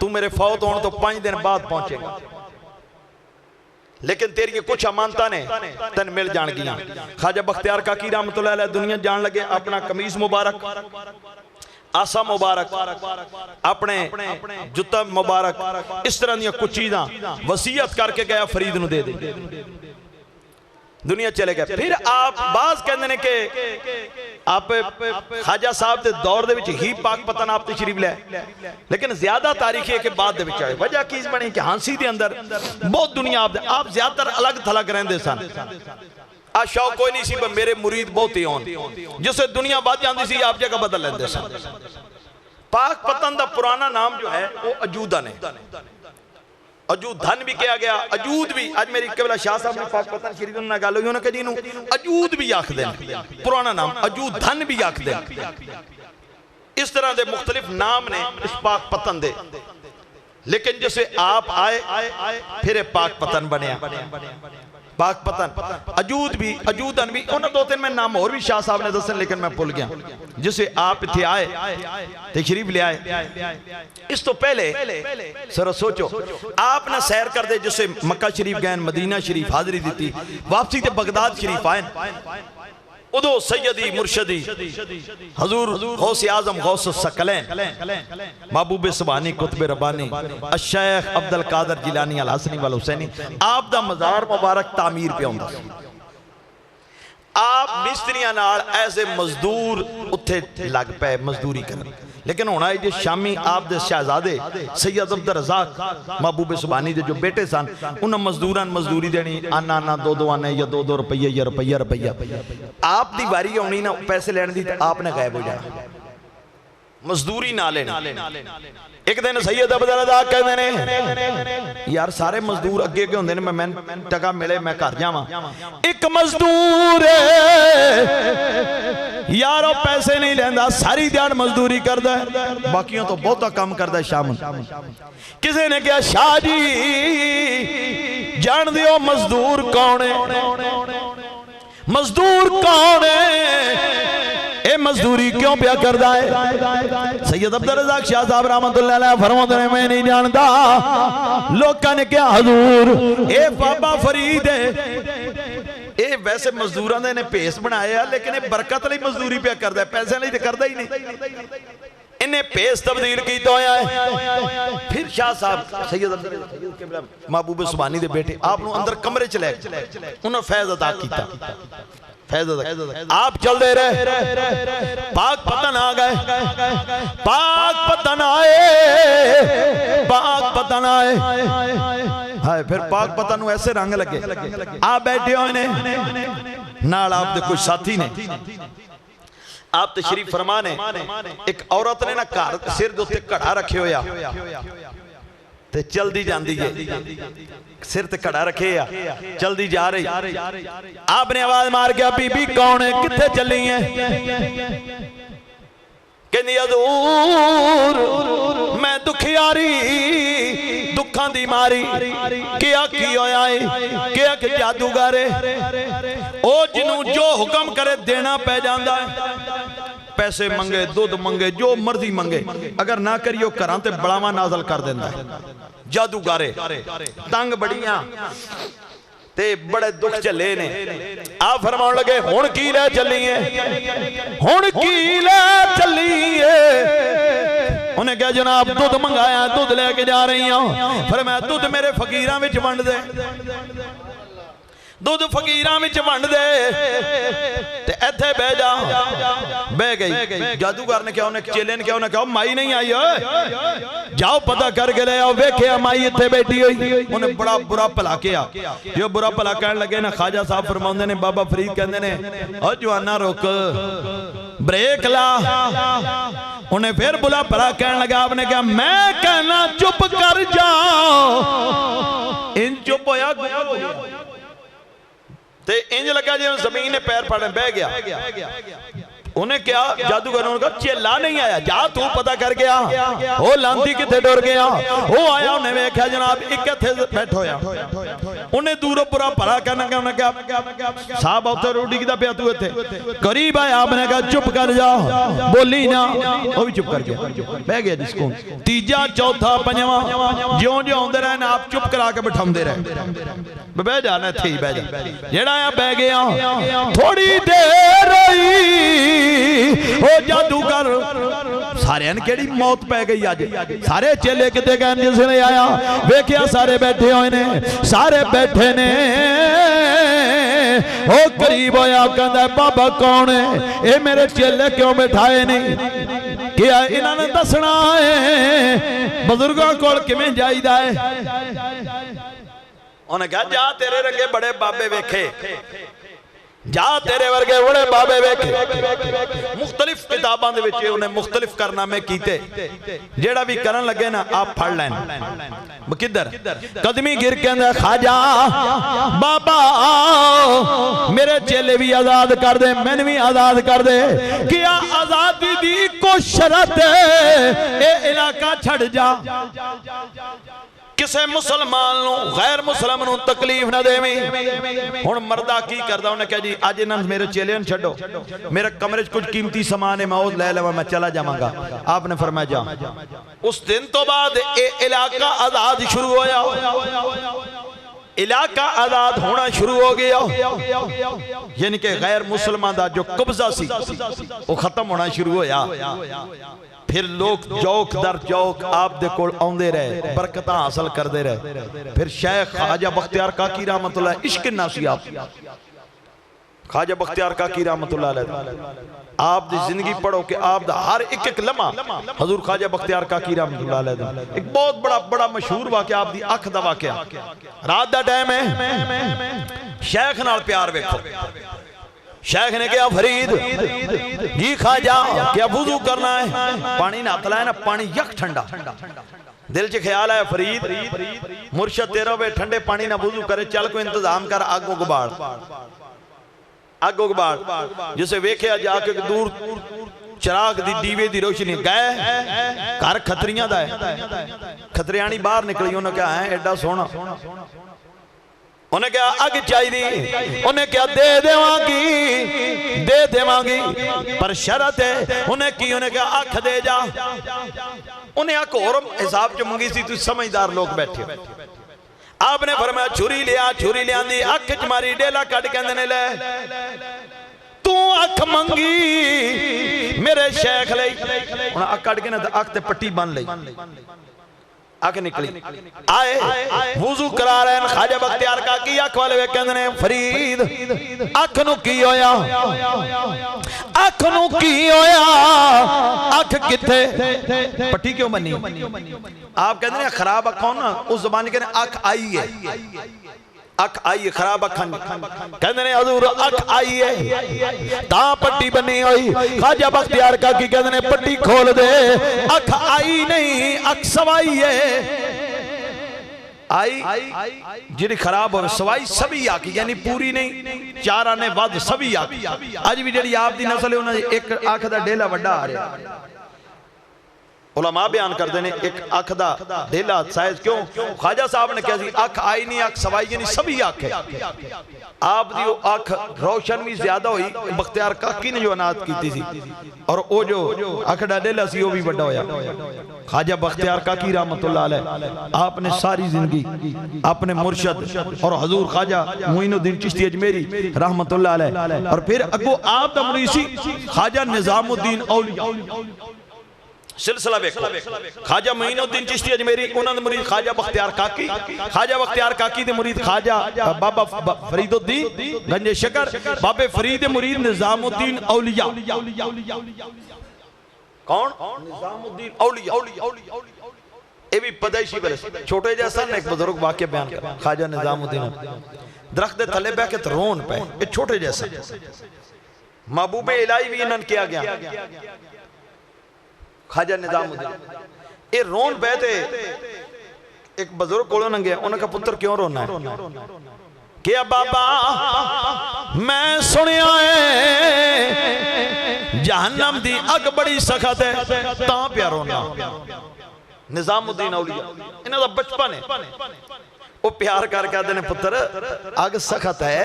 तू मेरे फौत होने तो 5 दिन बाद पहुंचेगा, लेकिन तेरी कुछ अमानता ने तन मिल जाएगियां। ख्वाजा बख्तियार काकी रहमतुल्लाह अलैह दुनिया जान लगे, अपना कमीज मुबारक, आसा मुबारक, अपने जुत्ता मुबारक, इस तरह दी कुछ चीज़ां वसीयत करके गया फरीद नूं दे दे। दुनिया चले गए। फिर आप बाज कहते हैं कि आप ख्वाजा साहब के दौर दे विच ही पाक पतन आप तशरीफ ले, लेकिन ज्यादा तारीख है कि बाद दे विच आए। वजह की बनी कि हांसी के अंदर बहुत दुनिया आप ज्यादातर अलग थलग रहंदे सन। आ शौक कोई नहीं सी, मेरे मुरीद बहुत ही होन, जिससे दुनिया बद जाती सी आप जगह बदल लेंदे सन। पाक पतन का पुराना नाम जो है वो अजूदन है, अजूदन भी कहा गया, अजूद भी। आज मेरी केवल शाह साहब ने पाक पतन शरीफ नाल गल होई, उन्होंने कहा अजूद भी आखदे ने, पुराना नाम अजूदन भी आखदे ने। इस तरह के मुख्तलिफ नाम ने इस पाक पतन दे, लेकिन जैसे आप आए फिर पाक पतन बनया। पाक पतन अजूद भी, अजूदन भी, उन्होंने 2-3 मैं नाम और भी शाह साहब ने दसन, लेकिन मैं भूल गया। जिसे आप इतने आए तशरीफ ले आए, इस तो पहले सर सोचो आपने सैर कर दे, जिसे मक्का शरीफ गए, मदीना शरीफ हाजिरी दी, वापसी ते बगदाद शरीफ आए। उदो सैयदी मुर्शदी हजूर गौसे आजम गौस सकलैन महबूब सुभानी कुतुब रब्बानी शेख अब्दुल कादर जिलानी अल हसनी वल हुसैनी, आप दा मज़ार मुबारक तामीर पे आउंदा। आप मिस्त्रियां नाल ऐसे मजदूर उत्थे लग पे मजदूरी करन, लेकिन होना है जो शामी आप दे शहजादे सैयद अब्दुल रज़ाक महबूब सुभानी दे जो बेटे सन, उन्हें मजदूरां मजदूरी देनी, आना आना 2-2 आने या 2-2 रुपये या रुपया। आप दी वारी आनी ना पैसे लेने दी, तो आपने गायब हो जाना। मजदूरी ना लेनी। एक दिन सैयद अब्दुल रज़ाक कहते ने यार सारे मजदूर अगे अगे होंदे ने, मैं टका मिले मैं घर जावां। एक मजदूर यार पैसे नहीं लेंदा, सारी दिहाड़ मजदूरी करदा है, बाकियों तो बहुता काम करदा है। शाम किसी ने कहा शाह जी जान दियो मजदूर कौन है? मजदूर कौन है? ए मजदूरी क्यों प्या करदा है? सैयद अब्दुल रज़ाक शाह साहब रहमतुल्लाह अलैह फरमाते हैं मैं नहीं जानता। लोगों ने कहा हजूर ए बाबा फरीद है, ए वैसे मजदूरों ने भेस बनाया लेकिन बरकत लई मजदूरी प्या करदा है, पैसे लई ते करदा ही नहीं। इन्हें भेस तब्दील किया होया है। फिर शाह साहब सैयद महबूब सुभानी दे बेटे आप अंदर कमरे च लै उन्होंने फैज़ अता किया। आप चलते रहे, पाक पतन आ गए, पाक पतन आए, पाक पतन आए। हाय फिर पाक पतन को ऐसे रंग लगे। आप बैठे हुए ने नाल आप दे कोई साथी ने, आप तशरीफ फरमा ने। एक औरत ने ना घर सिर दे उत्ते घड़ा रखे होया ते चलदी जांदी है, सिर ते घड़ा रखे आ चलदी जा रही। आपने आवाज मार के बीबी कौन है, किथे चली है? कहंदी हजूर मैं दुखियारी दुखां दी मारी। क्या की होया है? क्या कि जादूगर है ओ जिन्हों जो हुक्म करे देना पै जांदा है। पैसे मंगे, दूध मंगे, जो मर्जी मंगे, अगर ना करियो घरां ते बलावा नाजल कर देंदा है। जादूगारे तंग बड़ियां ते बड़े दुख चले ने। आप फरमाउण लगे हुण की लै चलीए, हुण की लै चलीए। उन्हें कहा जनाब दूध मंगाया, दूध लेके जा रही हूं। फिर मैं दूध मेरे फकीरां विच वंड दे, दूध फकीरां विच वंड दे ते इत्थे बह जा। बह गई। जादूगर ने क्या, उन्हें चेले ने क्या, उन्हें कहा माई नहीं आई है, जाओ पता करके ले आओ। वेख्या माई इत्थे बैठी हुई। उन्हें बड़ा बुरा भला किया। जो बुरा भला कहने लगे ना ख्वाजा साहब फरमाते ने, बाबा फरीद कहते ने ओ जवाना रुक ब्रेक ला। उन्हें फिर बुरा भला कहने लगा। आपने कहा मैं कहना चुप कर जाओ। इन चुप होया ते इंज लगा जिवें जमीन ने पैर फाड़े बह गया। उन्हें क्या जादूगर ने कहा चेला नहीं आया, जा तू पता कर गया वो लांती किथे डर गया। वो आया, उन्हें वेख्या जनाब एक इत्थे बैठा होया। उन्हें दूरों बुरा भला कहना कि उन्हें कहा साहब उत्थे रोटी दा पिया तू इत्थे करीब आया। आपने कहा चुप कर जा, बोली ना। वो भी चुप कर गया, बह गया जिसको। तीजा चौथा पंजवां ज्यों ज्यों आउंदे रहे ना आप चुप करा के बिठाउंदे रहे। बह जाना इत्थे ही बह जा। जेड़ा आ बह गया, थोड़ी देर रही ओ जादूगर सारे केड़ी मौत पै गई। अज सारे चेले किते गए जिसने आया वेख्या सारे बैठे हुए ने, सारे बैठे ने। ओ करीब होया कहंदा बाबा कौन है? ये मेरे चेले क्यों बैठाए नहीं? क्या इन्होंने दसना है बुजुर्गों कोल किवें जाईदा है? उन्हें कहा जा तेरे रंगे बड़े बाबे वेखे, जा तेरे वर्गे बड़े बाबे वेखे। मुख्तलिफ किताबां दे विच उन्हें मुख्तलिफ कारनामे कीते। जेड़ा भी करन लगे ना आप फड़ लैन। किधर कदमी गिर कहंदा ख्वाजा बाबा मेरे चेले भी आजाद कर दे, मैंने भी आजाद कर दे। क्या आजादी दी को शरत ए इलाका छड़ जा, किसे मुसलमान गैर मुसलम नूं तकलीफ ना देवी। हुण मर्दा की करदा, उन्हें कहा जी अज इन्हां मेरे चेले नूं छड्डो, मेरे कमरे च कुछ कीमती सामान है मैं वो ले लवां, मैं चला जावांगा। आपने फरमाया जा। उस दिन तो बाद ये इलाका आजाद शुरू होया, इलाका आजाद होना शुरू हो गया। यानी कि गैर मुसलमान दा जो कब्जा सी वो खत्म होना शुरू होया। फिर लोग चौक दर चौक आप दे कोल आउंदे रहे, बरकत हासिल करते रहे। फिर शेख ख्वाजा बख्तियार काकी रहमतुल्लाह इश्क नासियाब ख्वाजा बख्तियार काकी रहमतुल्लाह अलैह आप दी जिंदगी पढ़ो कि आप दा हर एक एक लम्हा हजूर ख्वाजा बख्तियार काकी रहमतुल्लाह अलैह एक बहुत बड़ा मशहूर वाकया, आप दी अख दा वाकया। रात दा टाइम है, शेख नाल प्यार वेखो, शेख ने कहा फरीद जी ख्वाजा क्या वुजू करना है? पानी ना हथ लाया ना, पानी यक ठंडा। दिल च ख्याल आया फरीद मुर्शद तेरा वे ठंडे पानी ना वुजू करे, चल कोई इंतजाम कर, आग उगबाड़ आग उगबाड़। जिसे वेख्या जाके दूर चिराग दी दीवे दी रोशनी, गए घर खतरियां दा है। खतरियाणी बाहर निकली, उन्हें क्या है एडा सोहना, उन्हें क्या अग चाहिए, उन्हें क्या दे देवांगी पर शरत है। उन्हें की, उन्हें क्या अख दे जा। उन्हें अख और हिसाब च मंगी सी, तू समझदार लोग बैठे। आपने फरमाया छुरी लिया, छुरी लिया अख च मारी, डेला कट कहंदे ने ले तू अख मंगी मेरे शेख ले। हुण अख कट के ना अख ते पट्टी बन लई, अख निकली। आए वुजू करा रहे हैं, ख्वाजा बख्तियार काकी अख वाले वे कहंदे ने फरीद अख नू की होया, अख नू की होया, अख किथे, पट्टी क्यों बनी? आप कहते हैं खराब अख हो ना, उस जमाने के अख आई है, अख आई है, खराब अख कहते हैं हजूर अख आई है ता पट्टी बनी हुई। ख्वाजा बख्तियार काकी कहते हैं पट्टी खोल दे, अख आई नहीं अख सवाई है। आई जी खराब हो सवाई सभी आकी, यानी पूरी नहीं, चार आने बाद सभी आकी। अज भी जी आप दी नस्ल है उन्होंने एक अख का डेला वड्डा आ रहा। उलमा बयान करते हैं एक अख का डेला साइज क्यों? ख्वाजा साहब ने कहा अख आई नहीं अख सवाई नहीं सभी अख है। आप दी अख रोशन भी ज्यादा हुई, बख्तियार काकी ने जो अनाथ की थी, और वो जो अख का डेला सी वो भी बड़ा होया। ख्वाजा बख्तियार काकी रहमतुल्लाह अलैह आपने सारी जिंदगी अपने मुर्शद और हजूर ख्वाजा मोइनुद्दीन चिश्ती अजमेरी रहमतुल्लाह अलैह, और फिर अगो आप दा मुरीसी ख्वाजा निजामुद्दीन औलिया सिलसिला वेखो। ख्वाजा मोइनुद्दीन चिश्ती अजमेरी उन्होंने मुरीद ख्वाजा बख्तियार काकी, ख्वाजा बख्तियार काकी दे मुरीद ख्वाजा बाबा फरीदुद्दीन गंजे शकर, बाबे फरीद मुरीद निजामुद्दीन औलिया। कौन? निजामुद्दीन औलिया। ये भी पैदाइशी बरस छोटे जैसा ने एक बुजुर्ग वाक्य बयान कर, ख्वाजा निजामुद्दीन दरख्त दे थले बैठ के रोन पे, ये छोटे जैसा महबूबे इलाही भी इन्होंने किया गया। ख्वाजा निजामुद्दीन ये रोन बैठे, एक बुजुर्ग को गया, उन्होंने कहा पुत्र क्यों रोना है? क्या बाबा मैं सुनिया है जहन्नम दी अग बड़ी सख्त है ता प्या रोना। निजामुद्दीन औलिया इन्हां दा बचपन है, वो प्यार कर कहते हैं पुत्र अग सख्त है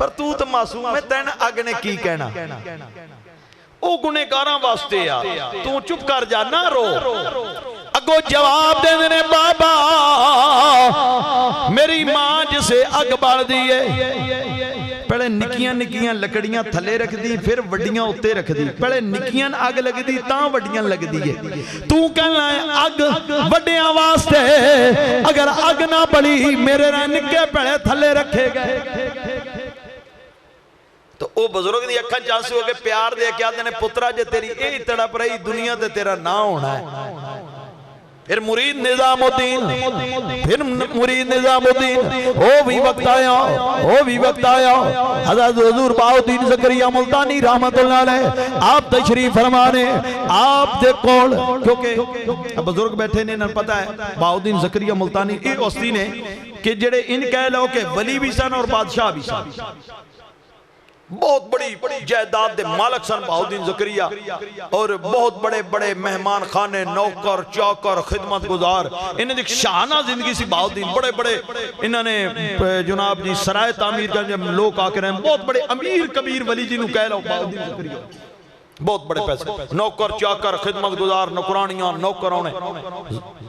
पर तू तो मासूम है, तेन अग ने की कहना, वो गुनेगारां वास्ते आ, तू चुप कर जा ना रो। अगो जवाब देंदे ने बाबा मेरी मां जिसे अग बाल दी है, पहले निक्कियां निक्कियां लकड़ियां थले रख दी, फिर वड्डियां उत्ते रख दी, पहले निक्कियां अग लगदी तां वड्डियां लगदी है। तू कहना है अग वड्डियां वास्ते, अगर अग ना बली मेरे ना निक्के पहले थले रखे गए। तो वो बुजुर्ग दी अखां च आंसू हो गए, प्यार दे के आंदे ने पुत्रा जे तेरी यही तड़प रही दुनिया ते तेरा ना होना है। फिर मुरीद निजामुद्दीन, फिर मुरीद निजामुद्दीन वो भी वक्त आया, वो भी वक्त आया। हज़रत हुज़ूर बहाउद्दीन ज़करिया मुल्तानी रहमतुल्लाह अलैह आप तशरीफ फरमाने, आप दे कोल क्योंकि बुजुर्ग बैठे ने, इन्हें पता है बहाउद्दीन ज़करिया मुल्तानी ये हस्ती ने कि जेड़े इन कह लो कि वली भी सन और बादशाह भी सन, बहुत बड़ी जायदाद दे मालिक सन बहाउद्दीन ज़करिया, और बहुत बड़े बड़े मेहमान खाने, नौकर चाकर, खिदमत गुजार, इन्हें एक शाहाना जिंदगी सी बहाउद्दीन। बड़े बड़े इन्होंने जनाब जी सराय तामीर का जब लोग आके रहे, बहुत बड़े अमीर कबीर वली जी कह लो बहाउद्दीन ज़करिया, बहुत बड़े पैसे, नौकर चाकर, खिदमत गुजार, नौकरानियां, नौकर आने,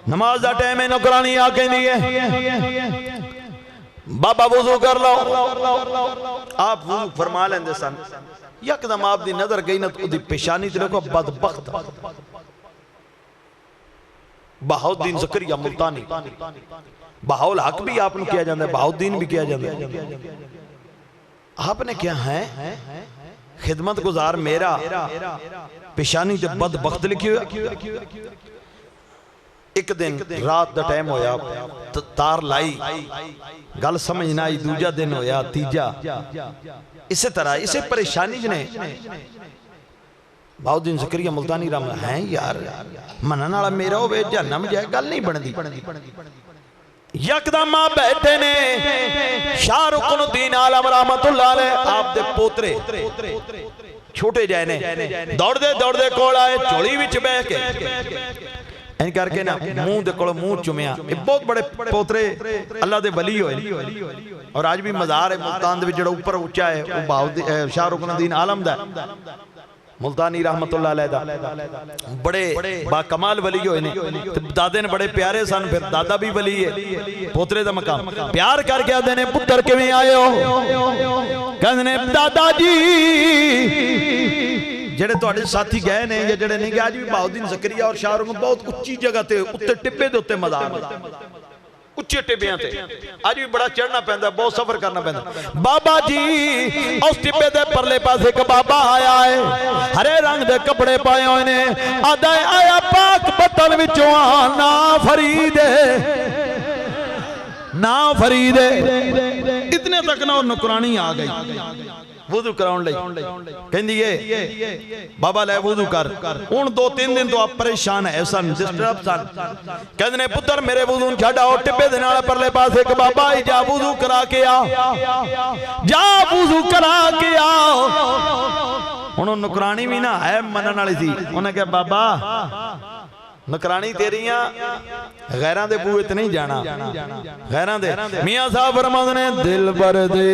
नमाज का टाइम है नौकरानी आके नहीं बाबा वुजू कर लो, आप वुजू फरमा लेंदे सन, यकदम आप दी नजर गई ना तो पेशानी ते देखो बदबख्त बहाउद्दीन ज़करिया मुल्तानी, बहाउल हक भी आपने किया जाता है, बहाउद्दीन भी किया जाता है। आपने क्या है खिदमत गुजार मेरा पेशानी ते बदबख्त लिखी हुई। एक दिन रात का टाइम होया, तार लाई, गल समझ ना आई, दूजा दिन होया, तीजा इसे तरह इसे परेशानी च ने बाउद्दीन ज़करिया मुल्तानी राम है यार मनन वाला मेरा होवे जहन्नम जाए गल नहीं बनती। यकदम बैठे ने शाहरुखुद्दीन आलम रहमतुल्लाह अलैह आप दे पोतरे छोटे जाए ने दौड़दे दौड़दे कोल आए झोली विच बैठ के इन करके ना मुंह दे कोल मुंह चुमिया। ये बहुत बड़े पोतरे अल्लाह दे वली होए और आज भी मज़ार है मुल्तान दे विच जिहड़ा ऊपर उच्चा है वो बाउद्दीन शाहरुखुद्दीन आलम दा मुल्तानी रहमतुल्लाह अलैह दा बड़े बाकमाल वली होए ने। दादे ने बड़े प्यारे सन फिर दादा भी वली है पोतरे दा मकाम प्यार करके आदे ने पुत्र किवें आए हो कहंदे ने दादा जी जेड़े तुहाडे साथी गए ने या जेड़े नहीं गए आज भी बाउद्दीन ज़करिया और शाहरुख बहुत उच्ची जगह ते उत्ते टिब्बे दे उत्ते मज़ार उच्चे टिब्बियां ते आज भी बड़ा चढ़ना पैंदा बहुत सफर करना पैंदा। बाबा जी उस टिब्बे दे परले पासे एक बाबा आया है हरे रंग दे कपड़े पाए हुए ने आदा आया पाक बतन विचों ना फरीद इतने तक ना नुकरानी आ गई वुदू कराउण लई कहंदी है बाबा ले वुदू कर हुण 2-3 दिन तो आप परेशान है सन डिस्टर्ब सन कहंदे ने पुत्र मेरे वुदू नु छड्ड आओ टिब्बे दे नाल परले पासे एक बाबा आई जा वुदू करा के आ हुण नुकरानी भी ना है मनन वाली सी उन्हें कहा बाबा नकरानी तेरियां गैरां दे बूहे ते नहीं जाना गैरां दे मियां साहब फरमांदे ने दिल भर दे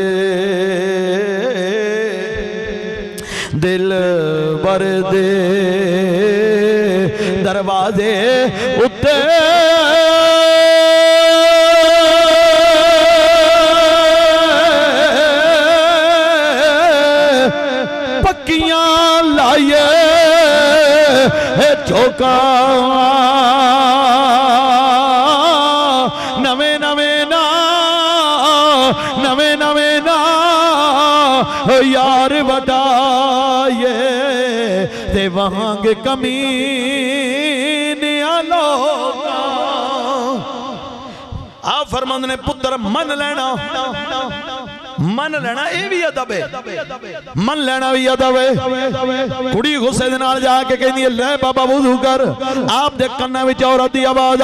दरवाजे उत्ते पक्कियां लाइए चौका नवे ना यार वडाए ते वहांग कमीने लोग आप फरमांदे ने पुत्र मन लेना ये भी अदब है मन लेना भी अदब है। कुड़ी गुस्से दे नाल जाके कहंदी ले बाबा वुजू कर आप दे कन्ना विच औरत दी आवाज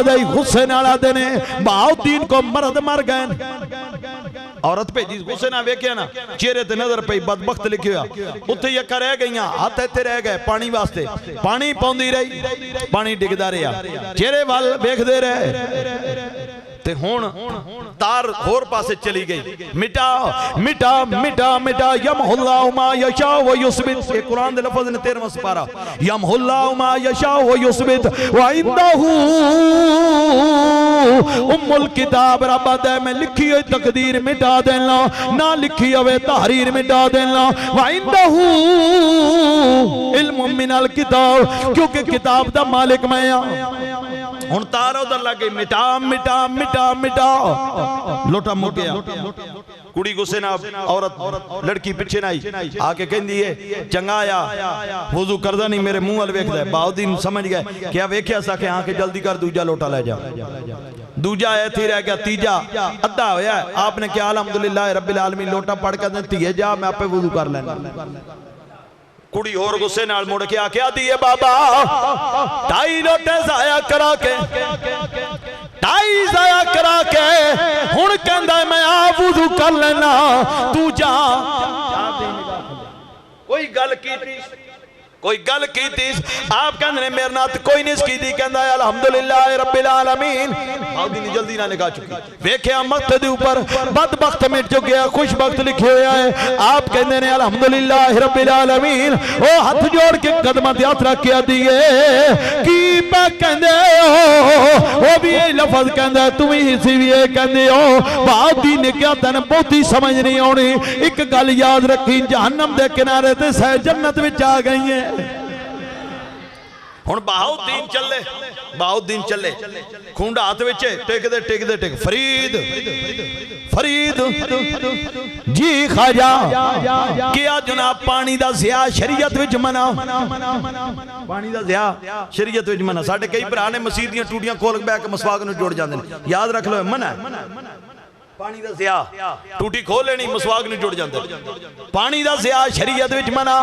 आई गुस्से नाल आदे ने बाउद्दीन को मर्द मर गए औरत भेजी गुस्से ना वेख्या ना चेहरे ते नजर पई बदबख्त लिखिया उत्थे यक्का रह गईयां हाथ इत्थे रह गए पानी वास्ते पानी पाउंदी रही पानी डिगदा रहा चेहरे वाल वेखदे रहे ते हुण तार होर पासे चली गई मिटा मिटा मिटा मिटा यमहुल्लाहु मा यशा व युस्बित ये कुरान दे लफ्ज़ ने 13वां सिपारा यमहुल्लाहु मा यशा व युस्बित व इंदहु उम्मुल किताब रब्बद में लिखी हुई तकदीर मिटा देना ना लिखी हुई तहरीर मिटा देना व इंदहु इल्म मिनल किताब क्योंकि किताब दा मालिक मैं हां हुण तार उधर लग गई मिटा मिटा मिटा मिटा लोटा मुक गया कुड़ी गुस्से ना औरत लड़की पीछे ना आई आके कहंदी है चंगा आया वुजू करदा नहीं मेरे मुंह वाल वेखदा बाउद्दीन समझ गए क्या वेख्या सके आके जल्दी कर दूजा लोटा ले जा दूजा ऐथे रह गया तीजा अद्धा होया आपने क्या अल्हम्दुलिल्लाह रब्बिल आलमीन लोटा पढ़ के धीए जा मैं आपे वुजू कर लेना कुड़ी और गुस्से नाल मुड़ के आके आदी है बाबा 2.5 लोटे जाया करा के हुण कहंदा मैं आप वुजू कर लेना तू जा कोई गल की आप कहंदे ने मेरे नाल कोई नहीं कीती कहंदा अल्हम्दुलिल्लाह रब्बिल आलमीन बाउद्दीन जल्दी ना निकाह चुकी वेख्या मत्थे दे ऊपर बदबख्त मिट चुकिया खुशबख्त लिखे हुआ है आप कहंदे ने अल्हम्दुलिल्लाह रब्बिल आलमीन ओ हाथ जोड़ के कदमां ते हाथ रख के दिए की मैं कहंदे ओ भी ये लफ्ज कहंदा तू ही हिस्सी भी ये कहंदे हो बाउद्दीन ने क्या तन बहुती समझ नहीं आउणी एक गल याद रखी जहन्नम दे किनारे ते सह जन्नत विच आ गई है हुण बाउद्दीन चले खूंडा हाथ विच टेकदे फरीद जी खाजा क्या जनाब पानी दा ज़िया शरीयत विच मना पानी दा ज़िया शरीयत विच मना साडे कई भरा ने मसीह दीयां टूटियां खोल बैक मसवाक नूं जोड़ जांदे ने याद रख लो मना पानी दा सिया टूटी खोल लेनी मसवाक नहीं जुड़ जाता पानी दा सिया शरीयत विच मना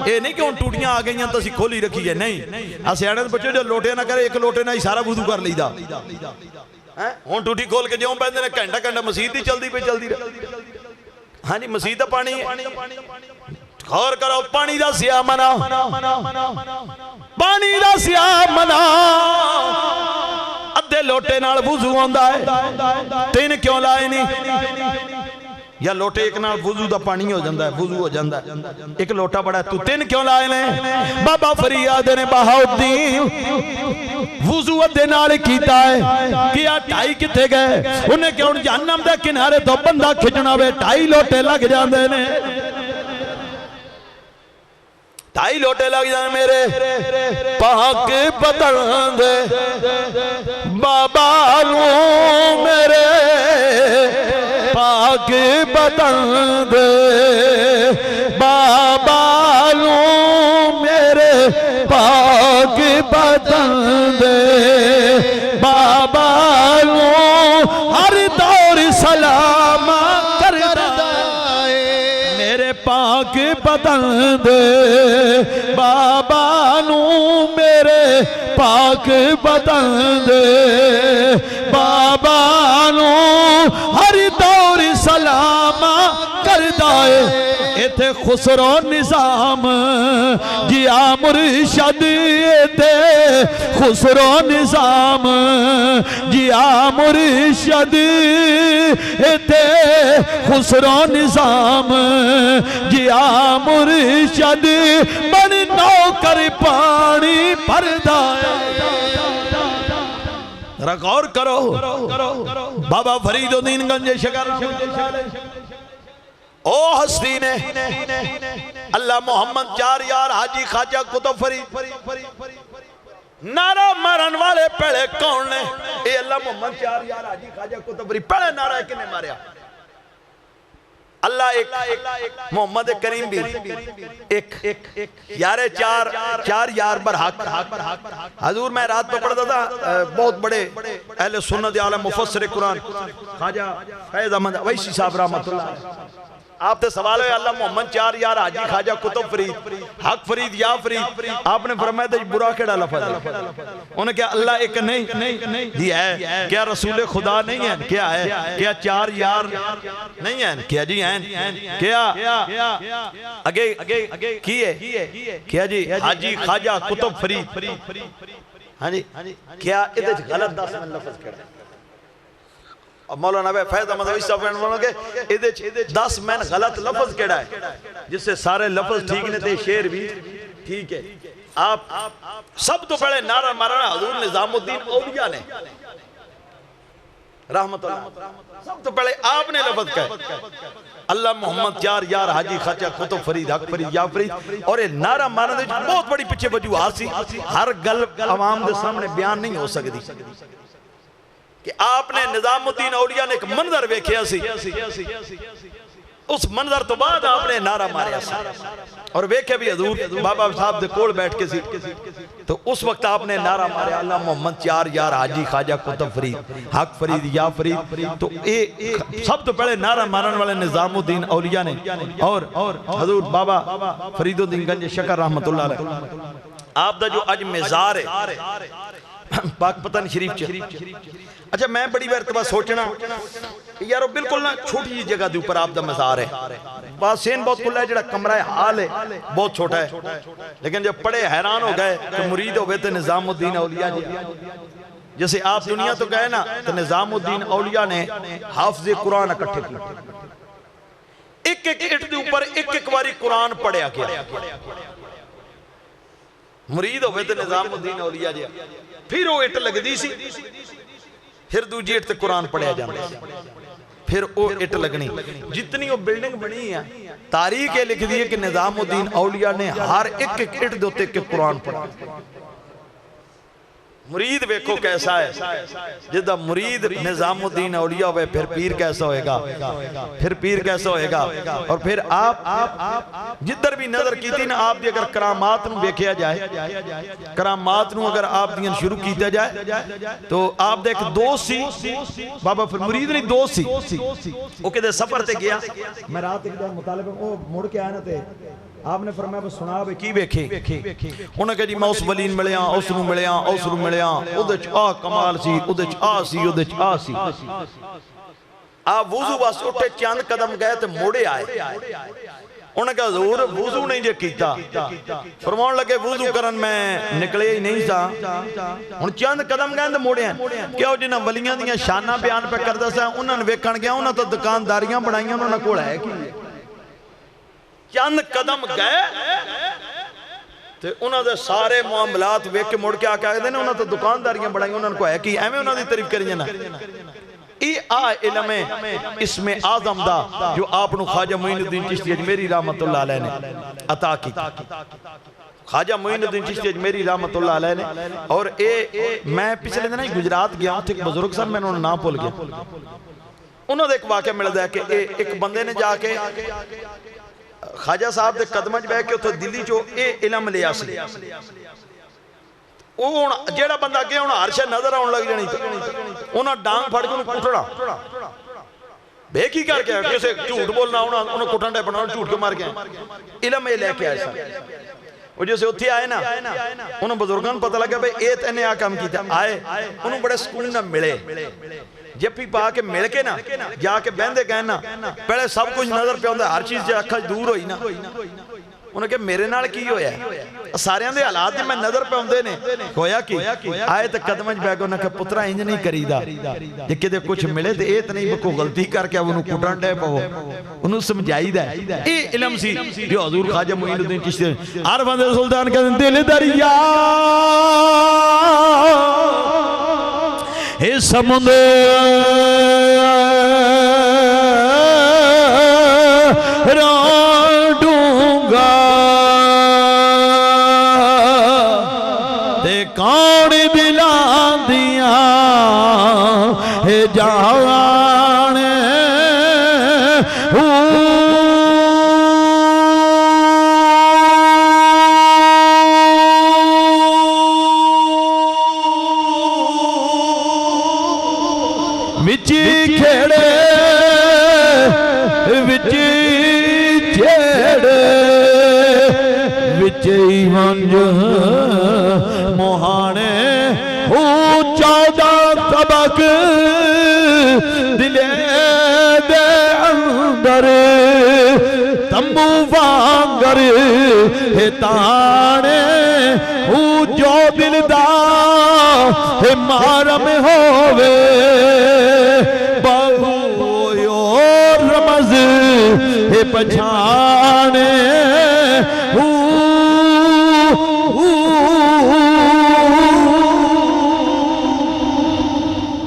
ये नहीं कि हुण टूटियां आ गईयां तो असीं खोली रखी है नहीं आ सियाणे दे बच्चे जो लोटे ना करे एक लोटे ना ही सारा वुजू कर लईदा हैं हुण टूटी खोल के जिउं पैंदे ने घंटा घंटा मसीत ही चलदी पे चलदी हाँ जी मसीत दा पानी गौर करो पानी दा सिया मना पानी दा सिया मना अद्धे लोटे नाल वुजू आंदा है तीन क्यों लाए नहीं या लोटे एक नाल वुजू दा पानी हो जांदा है वुजू हो जांदा है एक लोटा बड़ा तू तीन क्यों लाए ने बाबा फरीद ने बहाउद्दीन वुजू अद्धे नाल कीता है कि आ ढाई किथे गए उन्हें क्यों जहन्नम दे किनारे तो बंदा खिचना वे ढाई लोटे लग जांदे ने ढाई लोटे लग जाने मेरे पाक बदन दे बाबा नू मेरे पाक बदन दे बाबा नू मेरे पाक बदन दे बाबा नू हर दौर सलाम करदा मेरे पाक बदन दे बाबा नू मेरे पाक बदन दे बाबा नू हर दौर सलाम करदा है इथे खुसरो निजाम जिया मुर्शद इथे खुसरो निजाम जिया मुर्शद इथे खुसरो निजाम जिया मुर्शद बन नौकर पानी भरदा गौर करो बाबा फरीदुद्दीन गंज शकर ओ हस्ती ने अल्लाह मोहम्मद चार यार हाजी ख्वाजा कुतुब फरीद नारा मारन वाले पहले कौन ने ये अल्लाह मोहम्मद चार यार हाजी ख्वाजा कुतुब फरीद पहले नारा किने मारिया अल्लाह एक मोहम्मद करीम भी एक यारे चार यार बरहक हजूर मैं रात में पढ़ता था बहुत बड़े अहले सुन्नत आलम मुफस्सिर कुरान ख्वाजा फैज अहमद अवैसी साहब रहमतुल्लाह आपसे सवाल है अल्लाह मोहम्मद चार यार हाजी ख्वाजा कुतुब फरीद हक फरीद या फरीद आपने फरमाया बुरा केड़ा लफ्ज़ है उन्होंने क्या अल्लाह एक नहीं जी है क्या रसूल खुदा नहीं है क्या है क्या चार यार नहीं है क्या जी हैं क्या आगे की है क्या जी हाजी ख्वाजा कुतुब फरीद हाँ जी क्या इहदे च गलत दस लफ्ज़ केड़ा मौलाना फैज अहमद के 10 मैन गलत लफ्ज केड़ा है जिससे सारे लफ्ज ठीक ने ते शेर भी ठीक है आप सब तो पहले नारा मारना हजूर निजामुद्दीन औलिया ने रहमतुल्लाह सब तो पहले आपने लफ्ज कहा अल्लाह मोहम्मद चार यार हाजी ख्वाजा कुतुब फरीद हक फरीद या फरीद और ये नारा मारने बहुत बड़ी पिछे वजूहात सी हर गल आवाम के सामने बयान नहीं हो सकती कि आपने निजामुद्दीन औलिया ने एक मंजर वेख्या सी उस मंजर तो बाद आपने नारा मारिया और वेखे भी हजूर बाबा साहब दे कोल बैठ के सी तो उस वक्त आपने नारा मारिया अल्लाह मोहम्मद चार यार हाजी ख्वाजा कुतुब फरीद हक फरीद या फरीद तो ये सब तो पहले नारा मारने वाले निजामुद्दीन औलिया ने और हजूर बाबा फरीदुद्दीन गंज शकर रहमतुल्लाह अलैह आप दा जो अज मेज़ार है पाक पतन शरीफ च अच्छा मैं बड़ी बार तो सोचना यार बिल्कुल ना छोटी जी जगह के ऊपर आपका मज़ार है बासेन बहुत खुला है जरा कमरा है हाल है बहुत छोटा है लेकिन जब पढ़े हैरान हो गए तो मुरीद हो गए थे निजामुद्दीन औलिया जी जैसे आप दुनिया तो गए ना तो निजामुद्दीन औलिया ने हाफिज़े कुरान इकट्ठे किए एक इट के ऊपर एक बारी कुरान पढ़िया गया मुरीद हो गए थे निजामुद्दीन औलिया जी फिर वो इट लगती सी फिर दूजी इट ते कुरान पढ़िया जाता फिर वो इट लगनी जितनी वो बिल्डिंग बनी है तारीख ये लिख दी है कि निजामुद्दीन औलिया ने हर एक इट दे उत्ते कुरान पढ़ा मुरीद वेखो कैसा है, जिदा मुरीद निजामुद्दीन औलिया होवे फिर पीर कैसा होएगा, फिर पीर कैसा होएगा। और फिर आप जिधर भी नजर की थी ना आप दी अगर करामात नूं वेखिया जाए, करामात नूं अगर आप दियां शुरू कीता जाए तो आप दे एक दोस्त सी बाबा, फिर मुरीद नहीं दोस्त सी, वो किते सफर ते गया, मैं रात एक दिन मुतालिबे ओ मुड़ के आया ना ते आपने फरमाया बस सुना वे की वेखे, उन्हें कहा जी मैं उस वली मिलिया, उस नूं मिलिया, उस नूं मिलिया, उहदे च आ कमाल सी, उहदे च आ सी, उहदे च आ सी। आप वुजू वास्ते उठे, चंद कदम गए तो मुड़े आए। उन्हें कहा हुजूर वुजू नहीं जे कीता, फरमाउण लगे वुजू करन मैं निकले ही नहीं सा, हुण चंद कदम गए तो मुड़े क्यों, जिन्हां वलियां दियां शाना बयान पे करदा सा उन्हां नूं वेखण गया, उन्हां तो दुकानदारियां बनाईयां, उन्हां कोल है की, चंद कदम गए ते उन्हां दे सारे मामलात वेख के मुड़ के आके आखदे ने उन्हां तो दुकानदारियां बनाई, उन्हां को है की, एवें उन्हां दी तारीफ करी जाना। ये आ इल्म है इसमें आज़म दा जो आपनु ख्वाजा मोइनुद्दीन चिश्ती अजमेरी रहमतुल्लाह अलैह ने अता की, ख्वाजा मोइनुद्दीन चिश्ती अजमेरी रहमतुल्लाह अलैह ने। और ए मैं पिछले दिन गुजरात गया, उत्थे एक बुजुर्ग सन, मैं उन्होंने नाम भुल गया, उन्होंने एक वाकया मिलता है कि एक बंदे ने जाके ख्वाजा साहब के कदम च बह के उत्थे दिल्ली चो इलम लिया सी, जेड़ा बंदा अगे होना हर शे नजर आउण लग जानी, उन्हें डांग फड़ के कुटना, बेकी करके किसे झूठ बोलना, उन्हें कुटन डे बना, झूठ के मार के इलम ये लैके आए सन। वो जैसे उत्थे आए ना, उन्होंने बुजुर्गों को पता लगा भाई ये इन्हें आ काम किया, आए उन्होंने बड़े सुकून नाल मिले, जप्पी पा के मिल के ना जाके बहते गए ना, पहले सब कुछ नजर पे आंदा, हर चीज अखा दूर होई ना, उन्हें कहा मेरे नाल की होया, सारियां दे हालात जी मैं नजर पे आंदे ने, होया की आए तो कदम च बैठ के उन्हें कहा पुत्रा इंज नहीं करीदा, जे किते कुछ मिले तो ये तो नहीं कोई गलती करके उन्होंने कुटन डे पवो, उन्होंने समझाईदा ये इलम सी जो हजूर ख्वाजा मोइनुद्दीन चिश्ती हर बंदे सुल्तान कहते दिल दरिया हे समुंदर डूंगा ते कौन दिलां दिया हे जाने विची खेड़े विची छेड़े विची मंज मोहाने हो 14 तबक दिले दे अंदर तंबू वांगर हे ताने हो जो दिलदा हे मारम होवे बहु रमज हे पछाने